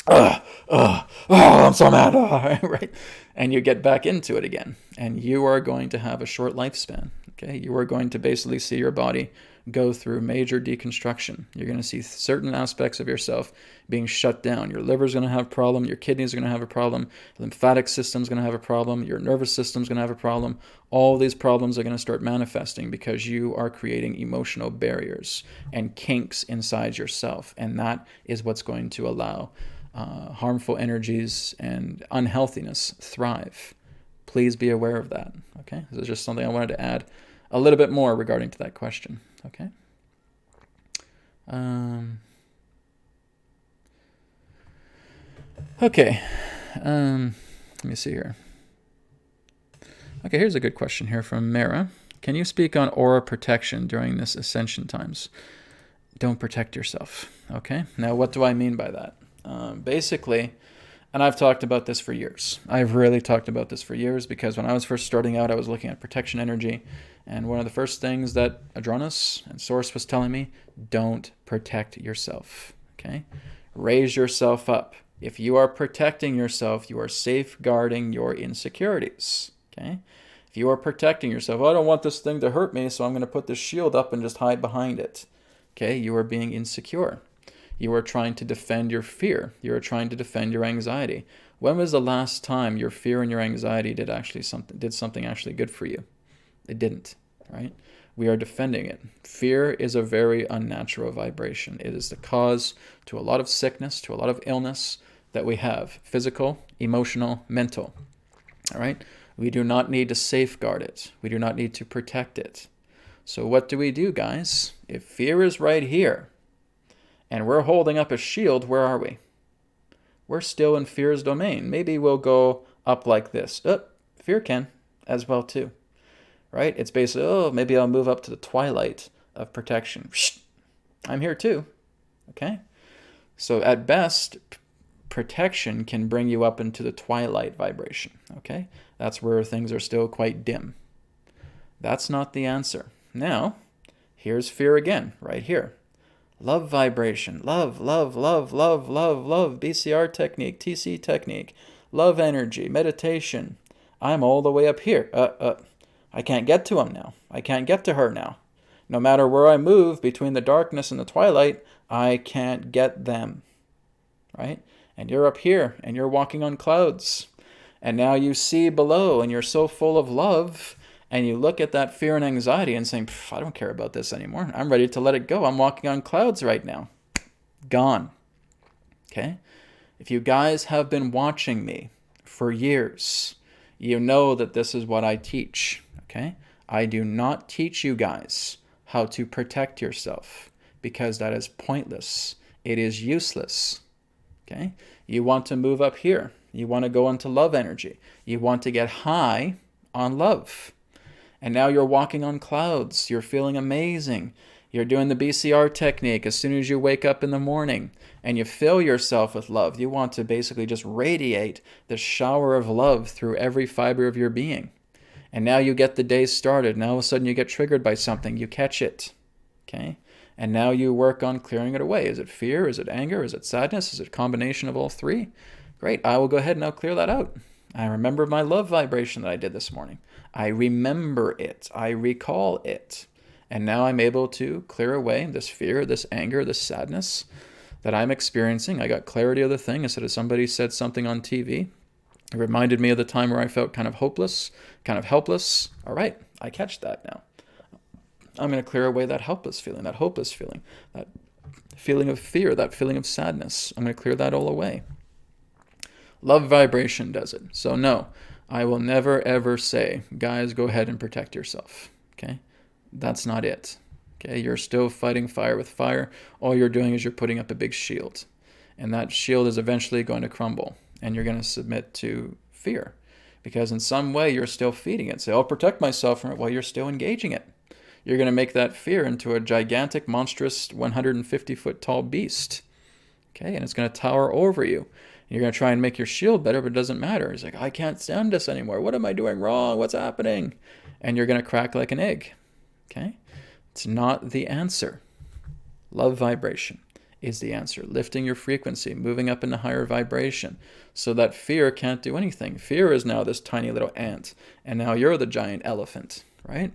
I'm so mad, right? And you get back into it again, and you are going to have a short lifespan, okay? You are going to basically see your body go through major deconstruction. You're going to see certain aspects of yourself being shut down. Your liver's going to have a problem. Your kidneys are going to have a problem. The lymphatic system's going to have a problem. Your nervous system's going to have a problem. All these problems are going to start manifesting because you are creating emotional barriers and kinks inside yourself. And that is what's going to allow harmful energies and unhealthiness thrive. Please be aware of that, okay? This is just something I wanted to add a little bit more regarding to that question, okay? Okay, let me see here. Okay, here's a good question here from Mara. Can you speak on aura protection during this ascension times? Don't protect yourself, okay? Now, what do I mean by that? Basically, and I've talked about this for years. I've really talked about this for years, because when I was first starting out, I was looking at protection energy. And one of the first things that Adronis and Source was telling me, don't protect yourself, okay? Raise yourself up. If you are protecting yourself, you are safeguarding your insecurities, okay? If you are protecting yourself, I don't want this thing to hurt me, so I'm going to put this shield up and just hide behind it, okay? You are being insecure. You are trying to defend your fear. You are trying to defend your anxiety. When was the last time your fear and your anxiety did something actually good for you? It didn't, right? We are defending it. Fear is a very unnatural vibration. It is the cause to a lot of sickness, to a lot of illness that we have, physical, emotional, mental, all right? We do not need to safeguard it. We do not need to protect it. So what do we do, guys? If fear is right here, and we're holding up a shield, where are we? We're still in fear's domain. Maybe we'll go up like this. Fear can as well too. right? It's basically, oh, maybe I'll move up to the twilight of protection. I'm here too, okay? So at best, protection can bring you up into the twilight vibration, okay? That's where things are still quite dim. That's not the answer. Now, here's fear again, right here. Love vibration, love, love, love, love, love, love, BCR technique, TC technique, love energy, meditation. I'm all the way up here. I can't get to him now. I can't get to her now. No matter where I move between the darkness and the twilight, I can't get them, right? And you're up here, and you're walking on clouds. And now you see below, and you're so full of love, and you look at that fear and anxiety and saying, I don't care about this anymore. I'm ready to let it go. I'm walking on clouds right now. Gone. Okay? If you guys have been watching me for years, you know that this is what I teach. Okay? I do not teach you guys how to protect yourself because that is pointless. It is useless. Okay? You want to move up here. You want to go into love energy. You want to get high on love. And now you're walking on clouds. You're feeling amazing. You're doing the BCR technique as soon as you wake up in the morning and you fill yourself with love. You want to basically just radiate the shower of love through every fiber of your being. And now you get the day started. Now all of a sudden you get triggered by something. You catch it. Okay? And now you work on clearing it away. Is it fear? Is it anger? Is it sadness? Is it a combination of all three? Great. I will go ahead and I'll clear that out. I remember my love vibration that I did this morning. I remember it. I recall it. And now I'm able to clear away this fear, this anger, this sadness that I'm experiencing. I got clarity of the thing. Instead of somebody said something on TV, it reminded me of the time where I felt kind of hopeless, kind of helpless. All right, I catch that now. I'm going to clear away that helpless feeling, that hopeless feeling, that feeling of fear, that feeling of sadness. I'm going to clear that all away. Love vibration does it. So no, I will never ever say, guys, go ahead and protect yourself. Okay? That's not it. Okay? You're still fighting fire with fire. All you're doing is you're putting up a big shield. And that shield is eventually going to crumble. And you're going to submit to fear. Because in some way you're still feeding it. Say, I'll protect myself from it while you're still engaging it. You're going to make that fear into a gigantic, monstrous, 150-foot tall beast. Okay? And it's going to tower over you. You're going to try and make your shield better, but it doesn't matter. It's like, I can't stand this anymore. What am I doing wrong? What's happening? And you're going to crack like an egg. Okay? It's not the answer. Love vibration is the answer. Lifting your frequency, moving up into higher vibration so that fear can't do anything. Fear is now this tiny little ant, and now you're the giant elephant, right?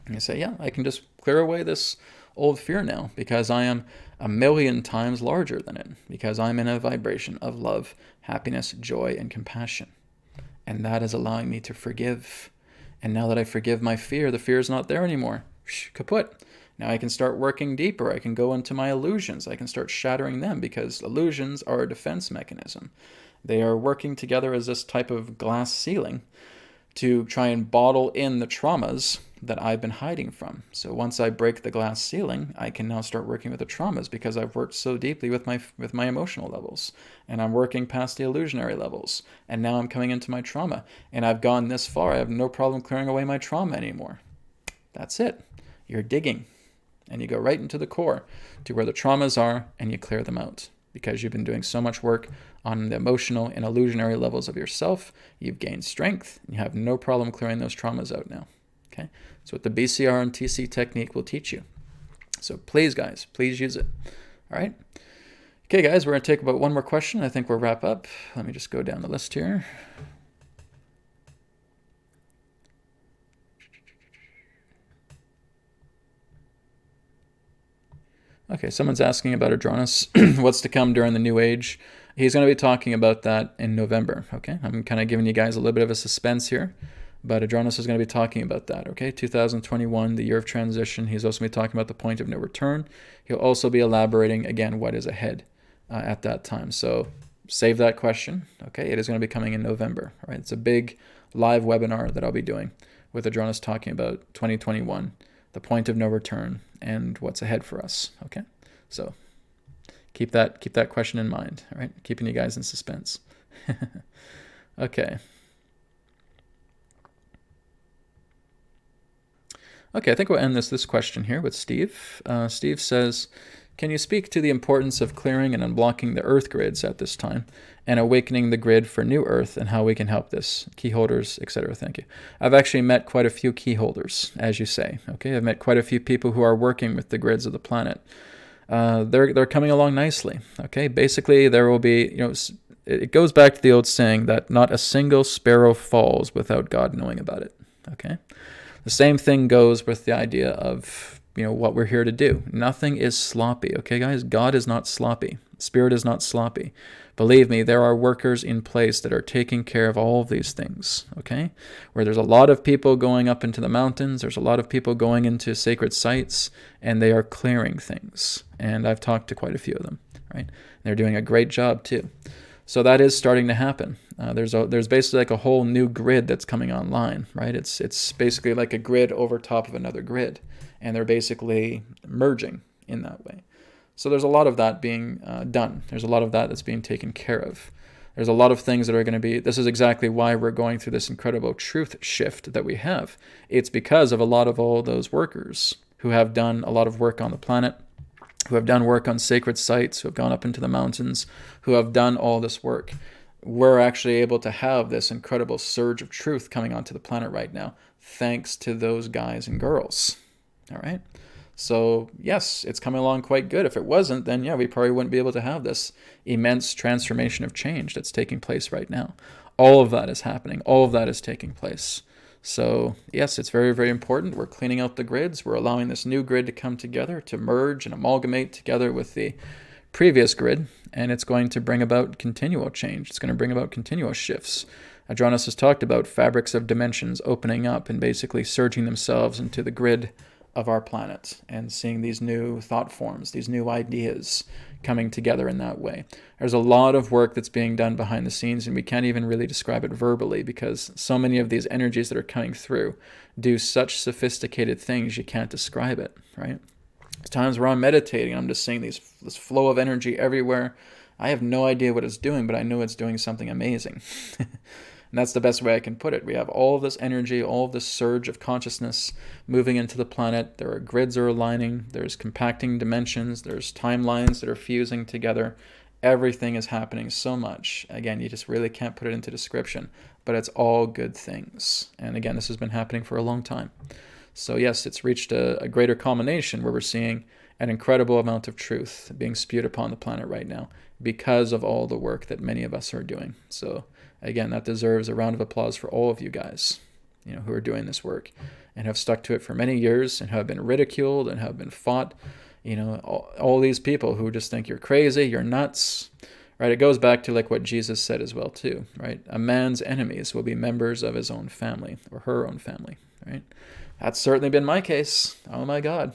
And you say, yeah, I can just clear away this old fear now because I am 1,000,000 times larger than it, because I'm in a vibration of love, happiness, joy, and compassion. And that is allowing me to forgive. And now that I forgive my fear, the fear is not there anymore. Kaput. Now I can start working deeper. I can go into my illusions. I can start shattering them because illusions are a defense mechanism. They are working together as this type of glass ceiling to try and bottle in the traumas that I've been hiding from. So once I break the glass ceiling, I can now start working with the traumas because I've worked so deeply with my emotional levels, and I'm working past the illusionary levels, and now I'm coming into my trauma, and I've gone this far. I have no problem clearing away my trauma anymore. That's it. You're digging, and you go right into the core to where the traumas are, and you clear them out because you've been doing so much work on the emotional and illusionary levels of yourself. You've gained strength, and you have no problem clearing those traumas out now. Okay, that's what the BCR and TC technique will teach you. So please, guys, please use it. All right. Okay, guys, we're going to take about one more question. I think we'll wrap up. Let me just go down the list here. Okay, someone's asking about Adronis. What's to come during the New Age? He's going to be talking about that in November. Okay, I'm kind of giving you guys a little bit of a suspense here. But Adronis is going to be talking about that, okay? 2021, the year of transition. He's also going to be talking about the point of no return. He'll also be elaborating, again, what is ahead at that time. So save that question, okay? It is going to be coming in November, all right? It's a big live webinar that I'll be doing with Adronis talking about 2021, the point of no return, and what's ahead for us, okay? So keep that question in mind, all right? Keeping you guys in suspense. Okay. Okay, I think we'll end this question here with Steve. Steve says, can you speak to the importance of clearing and unblocking the Earth grids at this time and awakening the grid for new Earth and how we can help this? Key holders, etc. Thank you. I've actually met quite a few key holders, as you say. Okay, I've met quite a few people who are working with the grids of the planet. They're coming along nicely. Okay, basically there will be, it goes back to the old saying that not a single sparrow falls without God knowing about it. Okay, the same thing goes with the idea of what we're here to do. Nothing is sloppy. Okay, guys, God is not sloppy. Spirit is not sloppy. Believe me, there are workers in place that are taking care of all of these things. Okay, where there's a lot of people going up into the mountains, there's a lot of people going into sacred sites, and they are clearing things. And I've talked to quite a few of them. Right, they're doing a great job too. So that is starting to happen. There's basically like a whole new grid that's coming online, right? It's basically like a grid over top of another grid, and they're basically merging in that way. So there's a lot of that being done. There's a lot of that's being taken care of. There's a lot of things that are going to be, this is exactly why we're going through this incredible truth shift that we have. It's because of a lot of all those workers who have done a lot of work on the planet, who have done work on sacred sites, who have gone up into the mountains, who have done all this work. We're actually able to have this incredible surge of truth coming onto the planet right now, thanks to those guys and girls. All right? So, yes, it's coming along quite good. If it wasn't, then yeah, we probably wouldn't be able to have this immense transformation of change that's taking place right now. All of that is happening. All of that is taking place. So, yes, it's very, very important. We're cleaning out the grids. We're allowing this new grid to come together, to merge and amalgamate together with the previous grid, and it's going to bring about continual change. It's going to bring about continual shifts. Adronis has talked about fabrics of dimensions opening up and basically surging themselves into the grid of our planet and seeing these new thought forms, these new ideas coming together in that way. There's a lot of work that's being done behind the scenes, and we can't even really describe it verbally because so many of these energies that are coming through do such sophisticated things you can't describe it, right? There's times where I'm meditating, I'm just seeing this flow of energy everywhere. I have no idea what it's doing, but I know it's doing something amazing. And that's the best way I can put it. We have all of this energy, all of this surge of consciousness moving into the planet. There are grids are aligning. There's compacting dimensions. There's timelines that are fusing together. Everything is happening so much. Again, you just really can't put it into description, but it's all good things. And again, this has been happening for a long time. So yes, it's reached a greater culmination where we're seeing an incredible amount of truth being spewed upon the planet right now because of all the work that many of us are doing. So again, that deserves a round of applause for all of you guys, who are doing this work and have stuck to it for many years and have been ridiculed and have been fought. All these people who just think you're crazy, you're nuts, right? It goes back to like what Jesus said as well too, right? A man's enemies will be members of his own family or her own family, right? That's certainly been my case. Oh my God.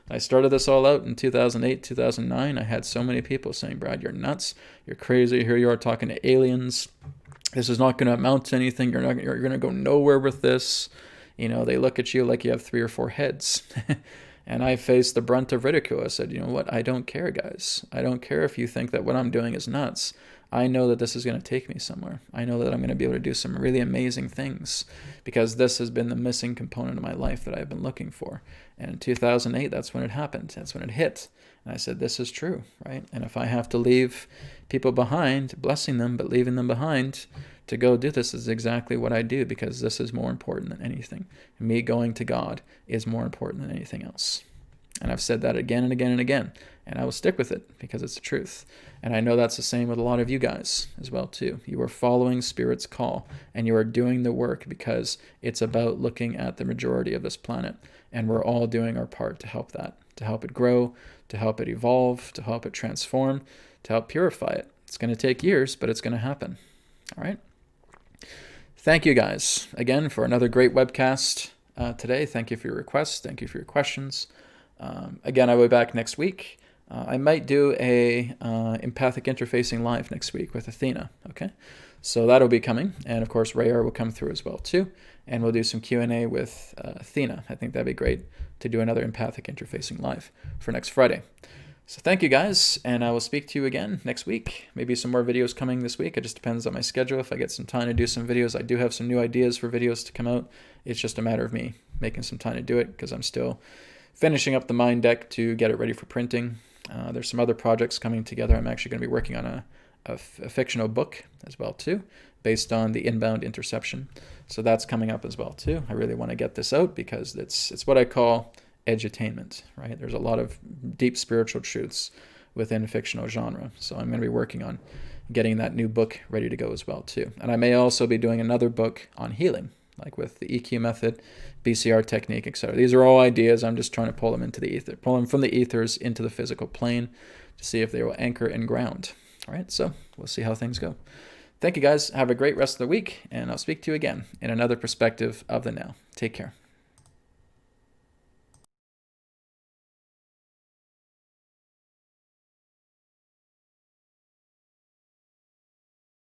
I started this all out in 2008, 2009. I had so many people saying, Brad, you're nuts. You're crazy. Here you are talking to aliens. This is not going to amount to anything. You're going to go nowhere with this. They look at you like you have 3 or 4 heads. And I faced the brunt of ridicule. I said, you know what? I don't care, guys. I don't care if you think that what I'm doing is nuts. I know that this is going to take me somewhere. I know that I'm going to be able to do some really amazing things because this has been the missing component of my life that I've been looking for. And in 2008, that's when it happened. That's when it hit. And I said, this is true, right? And if I have to leave people behind, blessing them, but leaving them behind to go do this is exactly what I do because this is more important than anything. Me going to God is more important than anything else. And I've said that again and again and again. And I will stick with it because it's the truth. And I know that's the same with a lot of you guys as well too. You are following Spirit's call and you are doing the work because it's about looking at the majority of this planet. And we're all doing our part to help that, to help it grow, to help it evolve, to help it transform, to help purify it. It's going to take years, but it's going to happen. All right. Thank you guys again for another great webcast today. Thank you for your requests. Thank you for your questions. Again, I will be back next week. I might do a empathic interfacing live next week with Athena. Okay, so that'll be coming, and of course Rayar will come through as well too, and we'll do some Q&A with Athena. I think that'd be great to do another empathic interfacing live for next Friday. So thank you guys, and I will speak to you again next week. Maybe some more videos coming this week. It just depends on my schedule. If I get some time to do some videos, I do have some new ideas for videos to come out. It's just a matter of me making some time to do it because I'm still finishing up the mind deck to get it ready for printing. There's some other projects coming together. I'm actually going to be working on a fictional book as well too, based on the inbound interception. So that's coming up as well too. I really want to get this out because it's what I call edutainment, right? There's a lot of deep spiritual truths within fictional genre. So I'm going to be working on getting that new book ready to go as well too. And I may also be doing another book on healing, like with the EQ method, BCR technique, etc. These are all ideas. I'm just trying to pull them into the ether, pull them from the ethers into the physical plane to see if they will anchor and ground. All right, so we'll see how things go. Thank you guys. Have a great rest of the week, and I'll speak to you again in another perspective of the now. Take care.